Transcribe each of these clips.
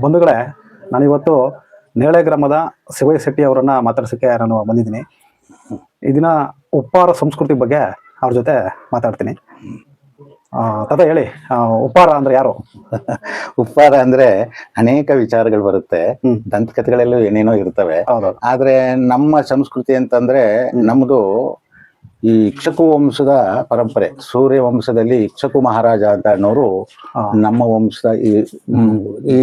ಬಂಧುಗಳೇ, ನಾನಿವತ್ತು ನೇಳೆ ಗ್ರಾಮದ ಶಿವಯ್ಯ ಶೆಟ್ಟಿ ಅವರನ್ನ ಮಾತಾಡ್ಸೋಕ್ಕೆ ನಾನು ಬಂದಿದ್ದೀನಿ. ಈ ದಿನ ಉಪ್ಪಾರ ಸಂಸ್ಕೃತಿ ಬಗ್ಗೆ ಅವ್ರ ಜೊತೆ ಮಾತಾಡ್ತೀನಿ. ತಾತ ಹೇಳಿ, ಉಪ್ಪಾರ ಅಂದ್ರೆ ಯಾರು? ಉಪ್ಪಾರ ಅಂದ್ರೆ ಅನೇಕ ವಿಚಾರಗಳು ಬರುತ್ತೆ, ದಂತಕಥೆಗಳಲ್ಲೂ ಏನೇನೋ ಇರ್ತವೆ. ಆದ್ರೆ ನಮ್ಮ ಸಂಸ್ಕೃತಿ ಅಂತಂದ್ರೆ ನಮ್ದು ಈ ಇಕ್ಷಕು ವಂಶದ ಪರಂಪರೆ. ಸೂರ್ಯ ವಂಶದಲ್ಲಿ ಇಕ್ಷಕು ಮಹಾರಾಜ ಅಂತ ಅನ್ನೋರು ನಮ್ಮ ವಂಶದ ಈ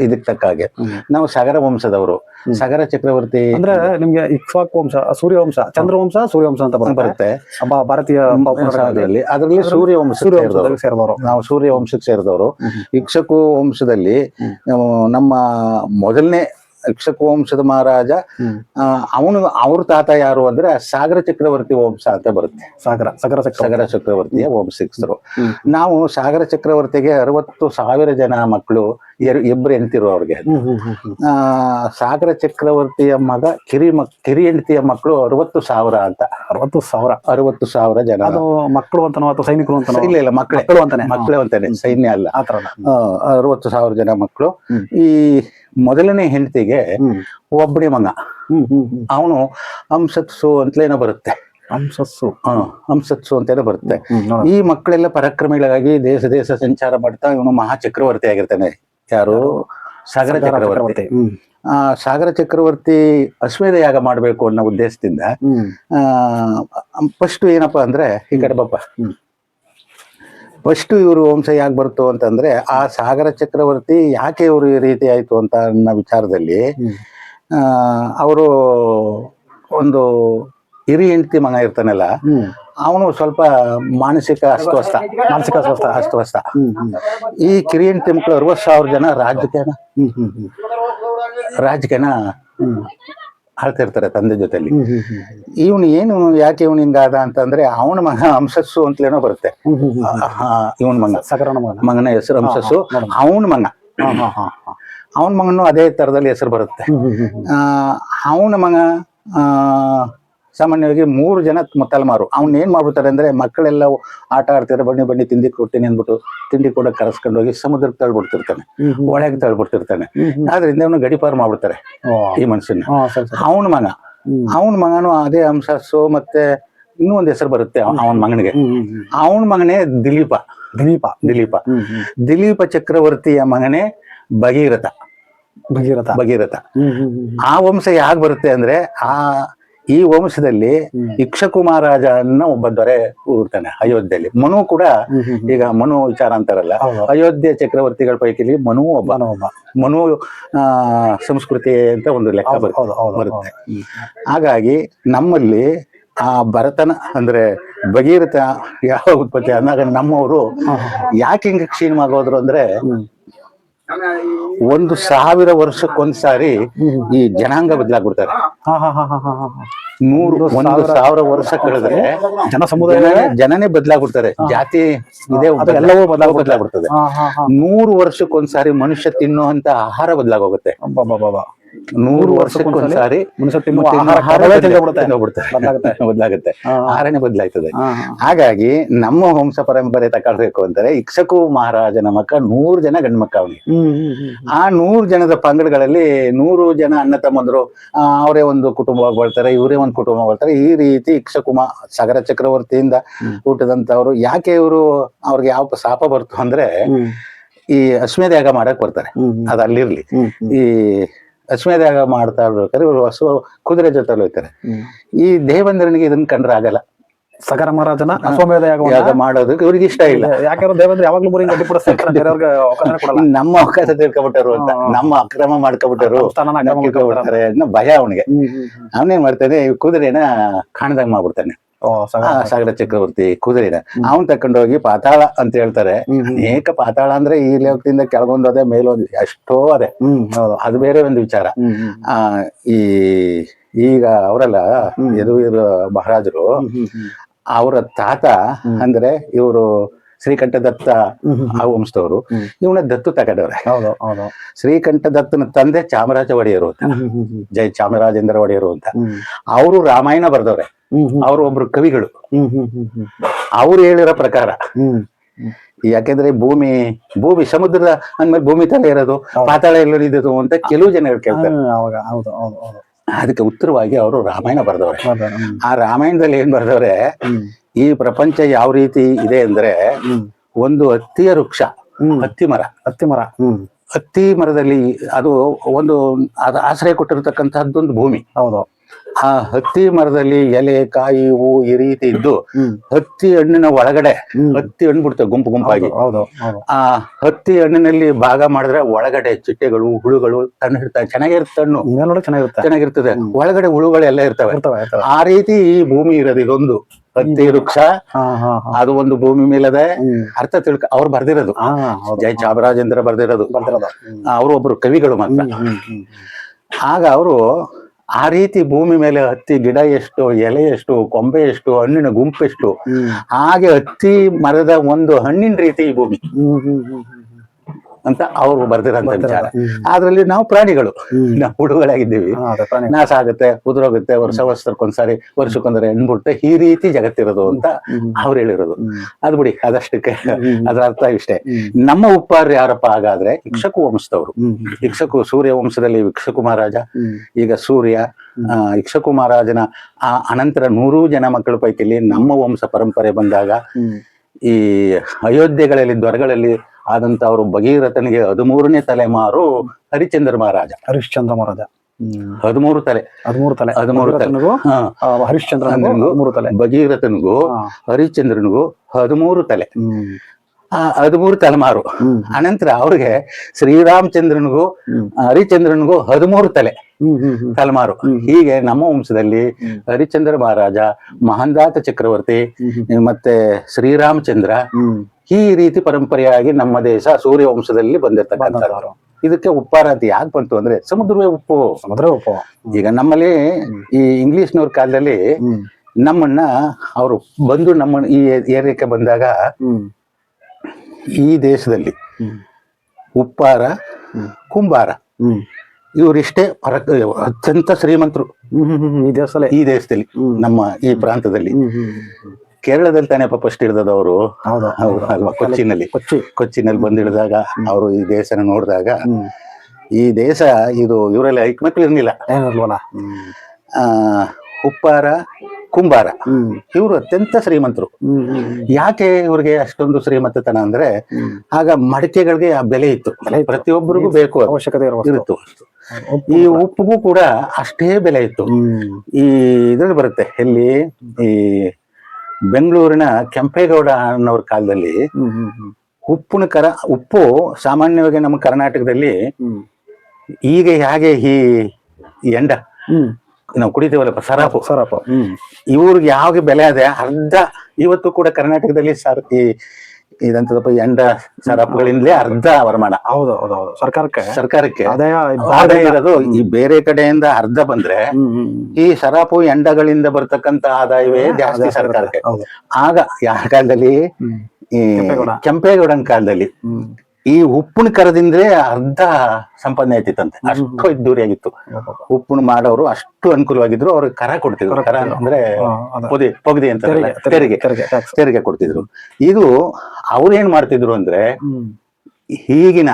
ಇದಕ್ಕೆ ತಕ್ಕ ಹಾಗೆ ನಾವು ಸಗರ ವಂಶದವರು. ಸಗರ ಚಕ್ರವರ್ತಿ ಅಂದ್ರೆ ನಿಮ್ಗೆ ಇಕ್ಷ್ವಾಕು ವಂಶ, ಸೂರ್ಯವಂಶ, ಚಂದ್ರವಂಶ, ಸೂರ್ಯವಂಶ ಅಂತ ಬರುತ್ತೆ ಭಾರತೀಯ ಅದರಲ್ಲಿ ಸೂರ್ಯ ವಂಶಕ್ಕೆ ಸೇರಿದವರು. ನಾವು ಸೂರ್ಯ ವಂಶಕ್ಕೆ ಸೇರಿದವರು. ಇಕ್ಷಕು ವಂಶದಲ್ಲಿ ನಮ್ಮ ಮೊದಲನೇ ಇಕ್ಷಕು ವಂಶದ ಮಹಾರಾಜ ಅವ್ರ ತಾತ ಯಾರು ಅಂದ್ರೆ ಸಾಗರ ಚಕ್ರವರ್ತಿ ವಂಶ ಅಂತ ಬರುತ್ತೆ. ಸಾಗರ ಚಕ್ರವರ್ತಿಯ ವಂಶಸ್ಥರು ನಾವು. ಸಾಗರ ಚಕ್ರವರ್ತಿಗೆ 60,000 ಜನ ಮಕ್ಕಳು, 2 ಹೆಂಡತಿರು ಅವ್ರಿಗೆ. ಸಾಗರ ಚಕ್ರವರ್ತಿಯ ಮಗ ಕಿರಿ ಹೆಂಡತಿಯ ಮಕ್ಕಳು 60,000 ಅಂತ. 60,000 ಜನ ಮಕ್ಕಳು ಅಂತನೋ ಅಥವಾ ಸೈನಿಕರು ಅಂತ? ಇಲ್ಲ, ಮಕ್ಕಳೇ ಅಂತಾನೆ, ಸೈನ್ಯ ಅಲ್ಲ. 60,000 ಜನ ಮಕ್ಕಳು. ಈ ಮೊದಲನೇ ಹೆಂಡತಿಗೆ ಒಬ್ಬನೇ ಮಗ, ಅವನು ಹಂಸತ್ಸು ಅಂತಲೇನೋ ಬರುತ್ತೆ. ಹಂಸತ್ಸು ಅಂತೇನೋ ಬರುತ್ತೆ. ಈ ಮಕ್ಕಳೆಲ್ಲ ಪರಾಕ್ರಮಿಗಳಾಗಿ ದೇಶ ಸಂಚಾರ ಮಾಡ್ತಾ ಇವನು ಮಹಾ ಚಕ್ರವರ್ತಿ ಆಗಿರ್ತಾನೆ. ಯಾರು? ಸಾಗರ ಚಕ್ರವರ್ತಿ. ಸಾಗರ ಚಕ್ರವರ್ತಿ ಅಶ್ವಮೇಧ ಯಾಗ ಮಾಡ್ಬೇಕು ಅನ್ನೋ ಉದ್ದೇಶದಿಂದ ಫಸ್ಟ್ ಏನಪ್ಪಾ ಅಂದ್ರೆ, ಈ ಕಡೆ ಬಪ್ಪ, ಫಸ್ಟ್ ಇವರು ವಂಶ ಯಾಕೆ ಬರ್ತು ಅಂತಂದ್ರೆ, ಆ ಸಾಗರ ಚಕ್ರವರ್ತಿ ಯಾಕೆ ಇವರು ಈ ರೀತಿ ಆಯ್ತು ಅಂತ ಅನ್ನೋ ವಿಚಾರದಲ್ಲಿ ಅವರು ಒಂದು ಹಿರಿ ಹೆಂಡತಿ ಮಗ ಇರ್ತಾನಲ್ಲ, ಅವನು ಸ್ವಲ್ಪ ಮಾನಸಿಕ ಅಸ್ವಸ್ಥ. ಈ ಕಿರಿ ಹೆಂಡತಿ ಮಕ್ಕಳು 60,000 ಜನ ರಾಜಕೀಯನ ಆಳ್ತಿರ್ತಾರೆ ತಂದೆ ಜೊತೆಲಿ. ಇವನು ಏನು ಯಾಕೆ ಇವನು ಹಿಂಗಾದ ಅಂತಂದ್ರೆ, ಅವನ ಮಗ ಹಂಸಸ್ಸು ಅಂತಲೇನೋ ಬರುತ್ತೆ. ಇವನ್ ಮಗನ ಹೆಸರು ಹಂಸಸ್ಸು. ಅವನ ಮಗನು ಅದೇ ತರದಲ್ಲಿ ಹೆಸರು ಬರುತ್ತೆ. ಅವನ ಮಗ ಸಾಮಾನ್ಯವಾಗಿ 3 ಜನ ತಲೆಮಾರು. ಅವ್ನ ಏನ್ ಮಾಡ್ಬಿಡ್ತಾರೆ ಅಂದ್ರೆ, ಮಕ್ಕಳೆಲ್ಲ ಆಟ ಆಡ್ತಿದ್ರೆ ಬನ್ನಿ ತಿಂಡಿ ಕೊಡ್ತೀನಿ ಅಂದ್ಬಿಟ್ಟು ತಿಂಡಿ ಕೂಡ ಕರೆಸ್ಕೊಂಡು ಹೋಗಿ ಸಮುದ್ರಕ್ಕೆ ತಳ್ಬಿಡ್ತಿರ್ತಾನೆ, ಒಳಗೆ ತಳ್ಬಿಡ್ತಿರ್ತಾನೆ. ಆದ್ರಿಂದ ಅವನು ಗಡಿಪಾರು ಮಾಡ್ಬಿಡ್ತಾರೆ ಈ ಮನುಷ್ಯನ. ಅವನ ಮಗನು ಅದೇ ಹಂಸಸ್ಸು. ಮತ್ತೆ ಇನ್ನೂ ಒಂದ್ ಹೆಸರು ಬರುತ್ತೆ ಅವನ ಮಗನಿಗೆ. ಅವನ ಮಗನೇ ದಿಲೀಪ ಚಕ್ರವರ್ತಿಯ ಮಗನೇ ಭಗೀರಥ. ಆ ವಂಶ ಯಾಕೆ ಬರುತ್ತೆ ಅಂದ್ರೆ, ಈ ವಂಶದಲ್ಲಿ ಇಕ್ಷಕು ಮಹಾರಾಜ ಅನ್ನೋ ಒಬ್ಬ ದೊರೆ ಊರ್ತಾನೆ ಅಯೋಧ್ಯೆಯಲ್ಲಿ. ಮನು ಕೂಡ, ಈಗ ಮನು ವಿಚಾರ ಅಂತಾರಲ್ಲ, ಅಯೋಧ್ಯೆ ಚಕ್ರವರ್ತಿಗಳ ಪೈಕಿ ಮನು ಒಬ್ಬ. ಮನು ಸಂಸ್ಕೃತಿ ಅಂತ ಒಂದು ಲೆಕ್ಕ ಬರುತ್ತೆ. ಹಾಗಾಗಿ ನಮ್ಮಲ್ಲಿ ಆ ಭರತನ ಅಂದ್ರೆ ಭಗೀರಥ ಯಾವ ಉತ್ಪತ್ತಿ ಅಂದಾಗ ನಮ್ಮವರು ಯಾಕೆ ಹಿಂಗ ಕ್ಷೀಣವಾಗೋದ್ರು ಅಂದ್ರೆ, 1,000 ವರ್ಷಕ್ಕೊಂದ್ಸಾರಿ ಈ ಜನಾಂಗ ಬದಲಾಗ್ಬಿಡ್ತಾರೆ. 1,000 ವರ್ಷ ಕಳೆದ್ರೆ ಜನನೇ ಬದಲಾಗ್ಬಿಡ್ತಾರೆ. ಜಾತಿ ಇದೆ, ಎಲ್ಲವೂ ಬದಲಾಗ್ಬಿಡ್ತದೆ. 100 ವರ್ಷಕ್ಕೊಂದ್ಸಾರಿ ಮನುಷ್ಯ ತಿನ್ನುವಂತ ಆಹಾರ ಬದಲಾಗೋಗುತ್ತೆ. 100 ವರ್ಷಕ್ಕೊಂದ್ಸಾರಿ ಬದಲಾಗುತ್ತೆ, ಆಹಾರನೇ ಬದಲಾಗ್ತದೆ. ಹಾಗಾಗಿ ನಮ್ಮ ವಂಶ ಪರಂಪರೆ ತಗೊಳ್ಬೇಕು ಅಂದ್ರೆ, ಇಕ್ಷಕು ಮಹಾರಾಜನ ಮಕ್ಕ 100 ಜನ ಗಂಡು ಮಕ್ಕ ಅವನಿಗೆ. ಆ 100 ಜನದ ಪಂಗಡಗಳಲ್ಲಿ 100 ಜನ ಅಣ್ಣ ತಮ್ಮಂದ್ರು, ಅವರೇ ಒಂದು ಕುಟುಂಬವಾಗಿ ಬರ್ತಾರೆ, ಇವರೇ ಒಂದು ಕುಟುಂಬ ಬರ್ತಾರೆ. ಈ ರೀತಿ ಇಕ್ಷಕು ಸಾಗರ ಚಕ್ರವರ್ತಿಯಿಂದ ಹುಟ್ಟಿದಂತವ್ರು. ಯಾಕೆ ಅವ್ರಿಗೆ ಯಾವ ಶಾಪ ಬರ್ತು ಅಂದ್ರೆ, ಈ ಅಶ್ವಮೇಧ ಯಾಗ ಮಾಡಕ್ ಬರ್ತಾರೆ. ಅದ್ ಅಲ್ಲಿರ್ಲಿ. ಈ ಅಶ್ವಮೇಧ ಯಾಗ ಮಾಡ್ತಾ ಇರ್ಬೇಕಾದ್ರೆ ಇವರು ಕುದುರೆ ಜೊತೆಲಿ ಹೋಗ್ತಾರೆ. ಈ ದೇವೇಂದ್ರನಿಗೆ ಇದನ್ನ ಕಂಡ್ರೆ ಆಗಲ್ಲ. ಸಾಗರ ಮಹಾರಾಜನ ಅಶ್ವಮೇಧ ಯಾಗ ಮಾಡೋದಕ್ಕೆ ಇವ್ರಿಗೆ ಇಷ್ಟ ಇಲ್ಲ. ಯಾಕಂದ್ರೆ ದೇವೇಂದ್ರ ಯಾವಾಗ್ಲೂ ನಮ್ಮ ಅವಕಾಶ ತಿಳ್ಕೊಬಿಟ್ಟರು ಅಂತ, ನಮ್ಮ ಅಕ್ರಮ ಮಾಡ್ಕೊಬಿಟ್ಟರು ಅನ್ನೋ ಭಯ ಅವನಿಗೆ. ಅವನೇನ್ ಮಾಡ್ತಾನೆ, ಕುದುರೆನ ಕಾಣ್ದಂಗ್ ಮಾಡ್ಬಿಡ್ತಾನೆ. ಸಾಗರ ಚಕ್ರವರ್ತಿ ಕುದುರೆನ ಅವನ್ ತಕೊಂಡೋಗಿ ಪಾತಾಳ ಅಂತ ಹೇಳ್ತಾರೆ. ಅನೇಕ ಪಾತಾಳ ಅಂದ್ರೆ ಈ ಲೋಕದಿಂದ ಕೆಳಗೊಂದೋದೆ, ಮೇಲೊಂದು ಎಷ್ಟೋ ಅದೇ, ಅದು ಬೇರೆ ಒಂದು ವಿಚಾರ. ಈಗ ಅವರೆಲ್ಲ ಯದುವೀರ ಮಹಾರಾಜರು, ಅವರ ತಾತ ಅಂದ್ರೆ ಇವರು ಶ್ರೀಕಂಠದತ್ತ ಆ ವಂಶದವರು. ಇವನ ದತ್ತು ತಗೊಂಡವ್ರೆ. ಶ್ರೀಕಂಠದತ್ತನ ತಂದೆ ಚಾಮರಾಜ ಒಡೆಯರು ಅಂತ, ಜೈ ಚಾಮರಾಜೇಂದ್ರ ಒಡೆಯರು ಅಂತ. ಅವರು ರಾಮಾಯಣ ಬರ್ದವ್ರೆ. ಅವರು ಒಬ್ರು ಕವಿಗಳು. ಅವ್ರು ಹೇಳಿರೋ ಪ್ರಕಾರ ಯಾಕೆಂದ್ರೆ ಭೂಮಿ ಸಮುದ್ರದ ಅಂದ್ಮೇಲೆ ಭೂಮಿ ತಲೆ ಇರೋದು, ಪಾತಾಳ ಎಲ್ಲರಿದ್ದು ಅಂತ ಕೆಲವು ಜನಗಳು ಕೇಳ್ತಾರೆ. ಅವಾಗ ಹೌದು ಹೌದು ಹೌದು. ಅದಕ್ಕೆ ಉತ್ತರವಾಗಿ ಅವರು ರಾಮಾಯಣ ಬರೆದವ್ರೆ. ಆ ರಾಮಾಯಣದಲ್ಲಿ ಏನ್ ಬರೆದವ್ರೆ, ಈ ಪ್ರಪಂಚ ಯಾವ ರೀತಿ ಇದೆ ಅಂದ್ರೆ ಒಂದು ಹತ್ತಿಯ ವೃಕ್ಷ, ಹತ್ತಿ ಮರ, ಹತ್ತಿ ಮರದಲ್ಲಿ ಅದು ಒಂದು ಆಶ್ರಯ ಕೊಟ್ಟಿರ್ತಕ್ಕಂತಹದ್ದೊಂದು ಭೂಮಿ. ಹೌದು. ಆ ಹತ್ತಿ ಮರದಲ್ಲಿ ಎಲೆ, ಕಾಯಿ, ಹೂವು ಈ ರೀತಿ ಇದ್ದು ಹತ್ತಿ ಹಣ್ಣಿನ ಒಳಗಡೆ ಹತ್ತಿ ಹಣ್ಣು ಬಿಡ್ತವೆ ಗುಂಪು ಗುಂಪಾಗಿ. ಆ ಹತ್ತಿ ಹಣ್ಣಿನಲ್ಲಿ ಭಾಗ ಮಾಡಿದ್ರೆ ಒಳಗಡೆ ಚಿಟ್ಟೆಗಳು, ಹುಳುಗಳು ತನ್ನ ಚೆನ್ನಾಗಿರುತ್ತೆ, ಹಣ್ಣು ಚೆನ್ನಾಗಿರ್ತದೆ, ಒಳಗಡೆ ಹುಳುಗಳೆಲ್ಲ ಇರ್ತವೆ. ಆ ರೀತಿ ಈ ಭೂಮಿ ಇರೋದು ಇದೊಂದು ಹತ್ತಿ ವೃಕ್ಷ. ಅದು ಒಂದು ಭೂಮಿ ಮೇಲದೆ ಅರ್ಥ ಅವ್ರು ಬರ್ದಿರೋದು, ಜಯ ಚಾಮರಾಜೇಂದ್ರ ಬರ್ದಿರೋದು. ಅವರು ಒಬ್ರು ಕವಿಗಳು ಮಾತ್ರ. ಆಗ ಅವರು ಆ ರೀತಿ ಭೂಮಿ ಮೇಲೆ ಹತ್ತಿ ಗಿಡ ಎಷ್ಟು, ಎಲೆ ಎಷ್ಟು, ಕೊಂಬೆ ಎಷ್ಟು, ಹಣ್ಣಿನ ಗುಂಪೆಷ್ಟು, ಹಾಗೆ ಹತ್ತಿ ಮರದ ಒಂದು ಹಣ್ಣಿನ ರೀತಿ ಈ ಭೂಮಿ ಅಂತ ಅವ್ರು ಬರ್ದಿರೋಂತ ವಿಚಾರ. ಅದ್ರಲ್ಲಿ ನಾವು ಪ್ರಾಣಿಗಳು, ನಾವು ಹುಡುಗಳಾಗಿದ್ದೀವಿ, ನಾಶ ಆಗುತ್ತೆ, ಉದುರೋಗುತ್ತೆ, ವರ್ಷಕ್ಕೊಂದ್ಸಾರಿ ವರ್ಷಕ್ಕೊಂದರೆ ಹಣ್ಬಿಡುತ್ತೆ, ಈ ರೀತಿ ಜಗತ್ತಿರೋದು ಅಂತ ಅವ್ರು ಹೇಳಿರೋದು. ಅದ್ ಬಿಡಿ, ಅದಷ್ಟಕ್ಕೆ ಅದ್ರ ಅರ್ಥ ಇಷ್ಟೇ. ನಮ್ಮ ಉಪ್ಪಾರ ಯಾರಪ್ಪ ಹಾಗಾದ್ರೆ ಇಕ್ಷಕು ವಂಶದವರು. ಇಕ್ಷಕು ಸೂರ್ಯ ವಂಶದಲ್ಲಿ ಇಕ್ಷಕು ಮಹಾರಾಜ, ಈಗ ಸೂರ್ಯ ಇಕ್ಷಕು ಮಹಾರಾಜನ ಆ ಅನಂತರ 100 ಜನ ಮಕ್ಕಳ ಪೈಕಿಲಿ ನಮ್ಮ ವಂಶ ಪರಂಪರೆ ಬಂದಾಗ ಈ ಅಯೋಧ್ಯೆಗಳಲ್ಲಿ ದೊರೆಗಳಲ್ಲಿ ಆದಂತ ಅವರು ಭಗೀರಥನಿಗೆ 13ನೇ ತಲೆಮಾರು ಹರಿಶ್ಚಂದ್ರ ಮಹಾರಾಜ. 13 ತಲೆ ಭಗೀರಥನಿಗೂ ಹರಿಶ್ಚಂದ್ರನಿಗೂ 13 ತಲೆ. ಆ 13 ತಲೆಮಾರು ಅನಂತರ ಅವ್ರಿಗೆ ಶ್ರೀರಾಮಚಂದ್ರನಿಗೂ ಹರಿಶ್ಚಂದ್ರನಿಗೂ 13 ತಲೆಮಾರು. ಹೀಗೆ ನಮ್ಮ ವಂಶದಲ್ಲಿ ಹರಿಶ್ಚಂದ್ರ ಮಹಾರಾಜ, ಮಹಂದಾತ ಚಕ್ರವರ್ತಿ, ಮತ್ತೆ ಶ್ರೀರಾಮಚಂದ್ರ, ಈ ರೀತಿ ಪರಂಪರೆಯಾಗಿ ನಮ್ಮ ದೇಶ ಸೂರ್ಯ ವಂಶದಲ್ಲಿ ಬಂದಿರ್ತಕ್ಕಂಥವ್ರು. ಇದಕ್ಕೆ ಉಪ್ಪಾರ ಅಂತ ಯಾಕೆ ಬಂತು ಅಂದ್ರೆ ಸಮುದ್ರವೇ ಉಪ್ಪು. ಈಗ ನಮ್ಮಲ್ಲಿ ಈ ಇಂಗ್ಲಿಷ್ನವ್ರ ಕಾಲದಲ್ಲಿ ನಮ್ಮನ್ನ ಅವರು ಬಂದು ನಮ್ಮ ಈ ಏರಿಯಾಕ್ಕೆ ಬಂದಾಗ ಈ ದೇಶದಲ್ಲಿ ಉಪ್ಪಾರ, ಕುಂಬಾರ ಇವರಿಷ್ಟೇ ಅತ್ಯಂತ ಶ್ರೀಮಂತರು ಈ ದೇಶದಲ್ಲಿ, ನಮ್ಮ ಈ ಪ್ರಾಂತದಲ್ಲಿ. ಕೇರಳದಲ್ಲಿ ತಾನೇ ಫಸ್ಟ್ ಹಿಡಿದವರು ಅಲ್ವಾ, ಕೊಚ್ಚಿನಲ್ಲಿ ಬಂದಿಳಿದಾಗ ಅವರು ಈ ದೇಶನ ನೋಡಿದಾಗ, ಈ ದೇಶ ಇದು ಇವರಲ್ಲಿ ಐಕ್ಮತ್ವ ಇರ್ಲಿಲ್ಲ. ಉಪ್ಪಾರ, ಕುಂಬಾರ ಇವರು ಅತ್ಯಂತ ಶ್ರೀಮಂತರು. ಯಾಕೆ ಇವ್ರಿಗೆ ಅಷ್ಟೊಂದು ಶ್ರೀಮಂತತನ ಅಂದ್ರೆ, ಆಗ ಮಡಿಕೆಗಳಿಗೆ ಆ ಬೆಲೆ ಇತ್ತು, ಪ್ರತಿಯೊಬ್ಬರಿಗೂ ಬೇಕು, ಅವಶ್ಯಕತೆ ಇರುತ್ತು. ಈ ಉಪ್ಪಿಗೂ ಕೂಡ ಅಷ್ಟೇ ಬೆಲೆ ಇತ್ತು. ಈ ಇದ್ರಲ್ಲಿ ಬರುತ್ತೆ ಎಲ್ಲಿ, ಈ ಬೆಂಗಳೂರಿನ ಕೆಂಪೇಗೌಡ ಅನ್ನೋರ ಕಾಲದಲ್ಲಿ ಉಪ್ಪು ಸಾಮಾನ್ಯವಾಗಿ ನಮ್ಮ ಕರ್ನಾಟಕದಲ್ಲಿ ಈಗ ಹೇಗೆ ಈ ಎಂಡ ನಾವು ಕುಡಿತೀವಲ್ಲಪ್ಪ ಸರಾಪು, ಇವ್ರಿಗೆ ಯಾವಾಗ ಬೆಲೆ ಅದೇ ಅರ್ಧ ಇವತ್ತು ಕೂಡ ಕರ್ನಾಟಕದಲ್ಲಿ ಇದಂತದಪ್ಪ ಎಂಡ ಸರಾಪುಗಳಿಂದಲೇ ಅರ್ಧ ವರಮಾನ. ಹೌದು ಸರ್ಕಾರಕ್ಕೆ ಆದಾಯ ಇರೋದು. ಈ ಬೇರೆ ಕಡೆಯಿಂದ ಅರ್ಧ ಬಂದ್ರೆ ಈ ಸರಾಪು ಎಂಡಗಳಿಂದ ಬರ್ತಕ್ಕಂತ ಆದಾಯವೇ ಜಾಸ್ತಿ ಸರ್ಕಾರಕ್ಕೆ. ಆಗ ಯಾವ ಕಾಲದಲ್ಲಿ, ಈ ಕೆಂಪೇಗೌಡನ ಕಾಲದಲ್ಲಿ ಈ ಉಪ್ಪಿನ ಕರದಿಂದ್ರೆ ಅರ್ಧ ಸಂಪಾದನೆ ಆಯ್ತಿತ್ತಂತೆ. ಅಷ್ಟು ಇದ್ದೂರಿಯಾಗಿತ್ತು. ಉಪ್ಪಿನ ಮಾಡೋರು ಅಷ್ಟು ಅನುಕೂಲವಾಗಿದ್ರು. ಅವ್ರಿಗೆ ಕರ ಕೊಡ್ತಿದ್ರು. ಕರ ಅಂದ್ರೆ ಪೊಗದಿ ಅಂತ ತೆರಿಗೆ ಕೊಡ್ತಿದ್ರು. ಇದು ಅವ್ರೇನ್ ಮಾಡ್ತಿದ್ರು ಅಂದ್ರೆ, ಈಗಿನ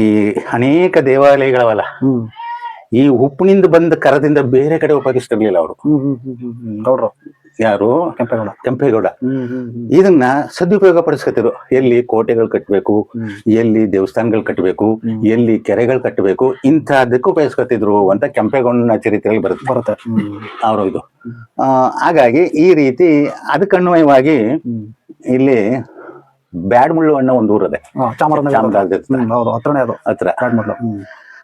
ಈ ಅನೇಕ ದೇವಾಲಯಗಳವಲ್ಲ, ಈ ಉಪ್ಪಿನಿಂದ ಬಂದ ಕರದಿಂದ ಬೇರೆ ಕಡೆ ಉಪಯೋಗಿಸ್ತಿರ್ಲಿಲ್ಲ ಅವರು. ಯಾರು? ಕೆಂಪೇಗೌಡ. ಇದನ್ನ ಸದುಪಯೋಗ ಪಡಿಸ್ಕೊತಿದ್ರು. ಎಲ್ಲಿ ಕೋಟೆಗಳು ಕಟ್ಟಬೇಕು, ಎಲ್ಲಿ ದೇವಸ್ಥಾನಗಳು ಕಟ್ಟಬೇಕು, ಎಲ್ಲಿ ಕೆರೆಗಳು ಕಟ್ಟಬೇಕು, ಇಂಥದಕ್ಕೂ ಉಪಯೋಗಿಸ್ಕೊತಿದ್ರು ಅಂತ ಕೆಂಪೇಗೌಡನ ಚರಿತ್ರೆಯಲ್ಲಿ ಬರುತ್ತೆ ಅವರು. ಇದು ಹಾಗಾಗಿ ಈ ರೀತಿ ಅದಕ್ಕನ್ವಯವಾಗಿ ಇಲ್ಲಿ ಬ್ಯಾಡ್ಮುಳ್ಳು ಅನ್ನೋ ಒಂದು ಊರದೆ, ಹತ್ರ.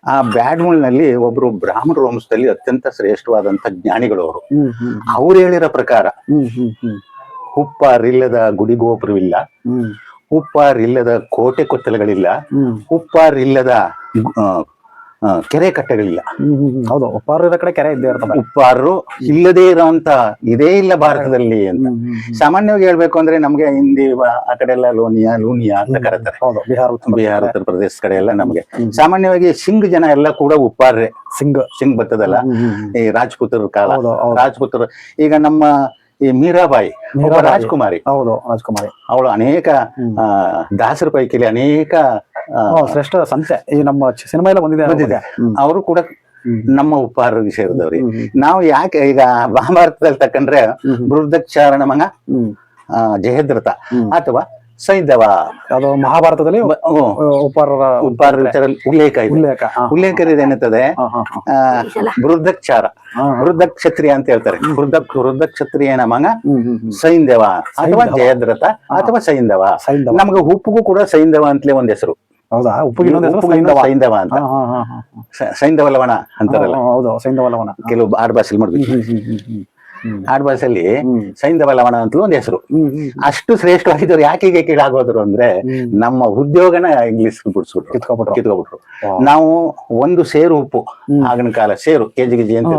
ಆ ಬ್ಯಾಡ್ಮುಳ್ನಲ್ಲಿ ಒಬ್ರು ಬ್ರಾಹ್ಮಣ ವಂಶದಲ್ಲಿ ಅತ್ಯಂತ ಶ್ರೇಷ್ಠವಾದಂತ ಜ್ಞಾನಿಗಳು ಅವರು. ಅವ್ರು ಹೇಳಿರೋ ಪ್ರಕಾರ ಉಪ್ಪಾರಿಲ್ಲದ ಗುಡಿ ಗೋಪುರವಿಲ್ಲ, ಉಪ್ಪಾರಿಲ್ಲದ ಕೋಟೆ ಕೊತ್ತಲಗಳಿಲ್ಲ, ಉಪ್ಪಾರಿಲ್ಲದ ಕೆರೆ ಕಟ್ಟೆಗಳಿಲ್ಲ. ಹೌದು, ಉಪ್ಪಾರು ಇರೋ ಕಡೆ ಕೆರೆ ಇದ್ದೇ ಇರ್ತದೆ. ಉಪ್ಪಾರು ಇಲ್ಲದೇ ಇರೋಂತ ಇದೇ ಇಲ್ಲ ಭಾರತದಲ್ಲಿ ಅಂತ. ಸಾಮಾನ್ಯವಾಗಿ ಹೇಳ್ಬೇಕು ಅಂದ್ರೆ ನಮ್ಗೆ ಹಿಂದಿ ಆ ಕಡೆ ಎಲ್ಲ ಲೂನಿಯಾ ಅಂತ ಕರೀತಾರೆ. ಬಿಹಾರ ಉತ್ತರ ಪ್ರದೇಶ ಕಡೆ ಎಲ್ಲ ನಮ್ಗೆ ಸಾಮಾನ್ಯವಾಗಿ ಸಿಂಗ್ ಜನ ಎಲ್ಲ ಕೂಡ ಉಪ್ಪಾರ್ರೆ. ಸಿಂಗ್ ಬರ್ತದಲ್ಲ, ಈ ರಾಜ್ಪುತ್ರ ಕಾಲ, ರಾಜ್ಪುತ್ರ. ಈಗ ನಮ್ಮ ಈ ಮೀರಾಬಾಯಿ ಒಬ್ಬ ರಾಜ್ಕುಮಾರಿ. ಹೌದು, ರಾಜ್ಕುಮಾರಿ. ಅವಳು ಅನೇಕ ದಾಸರ ಪೈಕಿಲಿ ಅನೇಕ ಶ್ರೇಷ್ಠ ಸಂತೆ ಈ ನಮ್ಮ ಸಿನಿಮಾ ಎಲ್ಲ ಬಂದಿದೆ. ಅವರು ಕೂಡ ನಮ್ಮ ಉಪಹಾರರಿಗೆ ಸೇರಿದವ್ರಿ. ನಾವು ಯಾಕೆ ಈಗ ಮಹಾಭಾರತದಲ್ಲಿ ತಕೊಂಡ್ರೆ ಬೃಹದಕ್ಷಾರಣ ಮಗ ಜಯದ್ರಥ ಅಥವಾ ಸೈಂಧವ, ಅದು ಮಹಾಭಾರತದಲ್ಲಿ ಉಪಹಾರ ಉಲ್ಲೇಖ ಇದೆ ಏನಂತದೆ, ಬೃಹದಕ್ಷಾರ ಬೃಹದಕ್ಷತ್ರಿಯ ಅಂತ ಹೇಳ್ತಾರೆ. ಬೃಹದಕ್ಷತ್ರಿಯನ ಮಗ ಸೈಂಧವ ಅಥವಾ ಜಯದ್ರಥ ಅಥವಾ ಸೈಂಧವ. ನಮ್ಗೆ ಉಪ್ಪುಗೂ ಕೂಡ ಸೈಂಧವ ಅಂತಲೇ ಒಂದ್ ಹೆಸರು. ಹೌದಾ? ಸೈಂಧವ ಅಂತ, ಸೈಂಧವ ಲವಣ ಅಂತಾರಲ್ಲ. ಹೌದು, ಸೈಂಧವ ಲವಣ. ಕೆಲವು ಆಡ್ ಭಾಷೆಲಿ ಮಾಡ್ಬೇಕು. ಆಡ್ ಭಾಷೆಯಲ್ಲಿ ಸೈಂಧವ ಲವಣ ಅಂತಲೂ ಒಂದ್ ಹೆಸರು. ಅಷ್ಟು ಶ್ರೇಷ್ಠವಾಗಿದ್ದವ್ರು ಯಾಕೆ ಹೀಗೆ ಕೀಳಾಗೋದ್ರು ಅಂದ್ರೆ ನಮ್ಮ ಉದ್ಯೋಗನ ಇಂಗ್ಲಿಷ್ ಕಿತ್ಕೊಬಿಟ್ರು. ನಾವು ಒಂದು ಸೇರು ಉಪ್ಪು, ಆಗಿನ ಕಾಲ ಸೇರು ಕೆಜಿಗೆ ಅಂತ,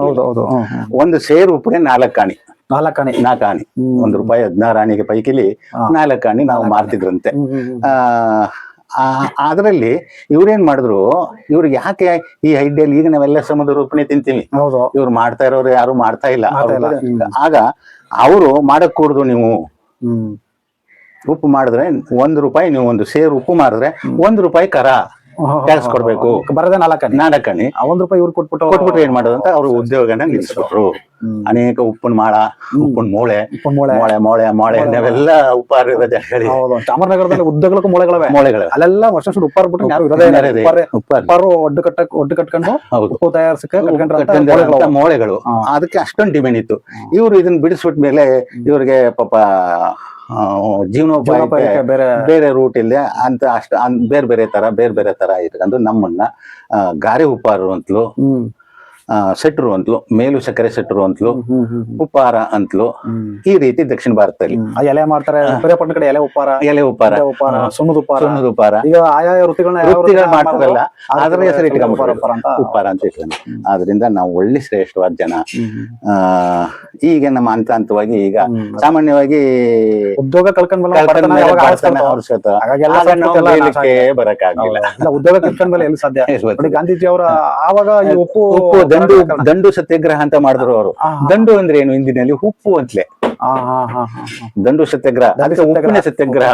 ಒಂದು ಸೇರು ಉಪ್ಪಿಗೆ 4 ಆಣಿ. 4 ಆಣಿ, ₹1 16 ಆಣಿಗೆ ಪೈಕಿಲಿ 4 ಆಣಿ ನಾವು ಮಾರ್ತಿದ್ರಂತೆ. ಅದರಲ್ಲಿ ಇವ್ರೇನ್ ಮಾಡಿದ್ರು, ಇವ್ರಿಗೆ ಯಾಕೆ ಈ ಐಡಿಯಲ್ಲಿ ಈಗ ನಾವೆಲ್ಲ ಸಮುದ್ರ ಉಪ್ಪನೆ ತಿಂತೀವಿ, ಇವ್ರು ಮಾಡ್ತಾ ಇರೋರು ಯಾರು ಮಾಡ್ತಾ ಇಲ್ಲ. ಆಗ ಅವರು ಮಾಡಕ್ ಕೂಡುದು, ನೀವು ಉಪ್ಪು ಮಾಡಿದ್ರೆ ₹1, ನೀವು ಒಂದು ಸೇರು ಉಪ್ಪು ಮಾಡಿದ್ರೆ ₹1 ಕರ ಟ್ಯಾಕ್ಸ್ ಕೊಡ್ಬೇಕು. ಬರದೆ 4 ಆಣಿ ₹1 ಇವ್ರು ಕೊಟ್ಬಿಟ್ಟು ಏನ್ ಮಾಡೋದು ಅಂತ ಅವ್ರ ಉದ್ಯೋಗನ ನಿಲ್ಲಿಸ್ಬಿಟ್ರು. ಅನೇಕ ಉಪ್ಪಿನ ಮಾಳ, ಉಪ್ಪಿನ ಮೂಳೆ ನಾವೆಲ್ಲ ಉಪ್ಪಾರದ ಜಾಗಗಳಿಗೆ, ಚಾಮರಾಜನಗರದಲ್ಲಿ ಉದ್ದಗಳಕ್ಕೂ ಮೂಳೆಗಳವೆ. ಅಲ್ಲೆಲ್ಲ ವರ್ಷ ಉಪ್ಪಾರ ಬಿಟ್ಟು ಯಾರು ಉಪ್ಪಾರು ಒಡ್ಡು ಕಟ್ಕೊಂಡು ಉಪ್ಪು ತಯಾರಿಸಕ್ಕೆ ಮೂಳೆಗಳು. ಅದಕ್ಕೆ ಅಷ್ಟೊಂದು ಡಿಮ್ಯಾಂಡ್ ಇತ್ತು. ಇವ್ರು ಇದನ್ನ ಬಿಡಿಸ್ಬಿಟ್ ಮೇಲೆ ಇವ್ರಿಗೆ ಪಾಪ ಜೀವನೋಪಾಯ ಬೇರೆ ರೂಟ್ ಇಲ್ಲ ಅಂತ ಅಷ್ಟ ಬೇರೆ ತರ ಇಟ್ಕೊಂಡು ನಮ್ಮನ್ನ ಗಾರೆ ಉಪ್ಪಾರರು ಅಂತಲೂ, ಸೆಟ್ರು ಅಂತಲೂ, ಮೇಲು ಸಕ್ಕರೆ ಸೆಟ್ರು ಅಂತಲೂ, ಉಪ್ಪಾರ ಅಂತಲೂ, ಈ ರೀತಿ ದಕ್ಷಿಣ ಭಾರತದಲ್ಲಿ ಎಲೆ ಮಾಡ್ತಾರೆ. ಕಡೆ ಎಲೆ ಉಪ್ಪಾರ, ಸುಣ್ಣದ ಉಪ್ಪಾರ, ಈಗ ಆಯಾಯ ವೃತ್ತಿಗಳನ್ನ ಮಾಡ್ತಾರಲ್ಲ, ಅದರ ಹೆಸರು ಇಟ್ಕೊಂಡು ಉಪ್ಪಾರ ಅಂತ ಇಟ್ಕೊಂಡು. ಆದ್ರಿಂದ ನಾವು ಒಳ್ಳೆ ಶ್ರೇಷ್ಠವಾದ ಜನ. ಈಗ ನಮ್ಮ ಹಂತವಾಗಿ ಈಗ ಸಾಮಾನ್ಯವಾಗಿ ಉದ್ಯೋಗ ಬರಕ್ಕಾಗಿಲ್ಲ. ಉದ್ಯೋಗ ಕಳ್ಕೊಂಡ್ಮೇಲೆ ಎಲ್ಲಿ ಸಾಧ್ಯ? ಗಾಂಧೀಜಿ ಅವರ ಆವಾಗ ಉಪ್ಪು ದಂಡು ಸತ್ಯಾಗ್ರಹ ಅಂತ ಮಾಡಿದ್ರು ಅವರು. ದಂಡು ಅಂದ್ರೆ ಏನು? ಹಿಂದಿನಲ್ಲಿ ಉಪ್ಪು ಅಂತಲೇ ದಂಡು ಸತ್ಯಾಗ್ರಹ, ಉಪ್ಪಿನ ಸತ್ಯಾಗ್ರಹ.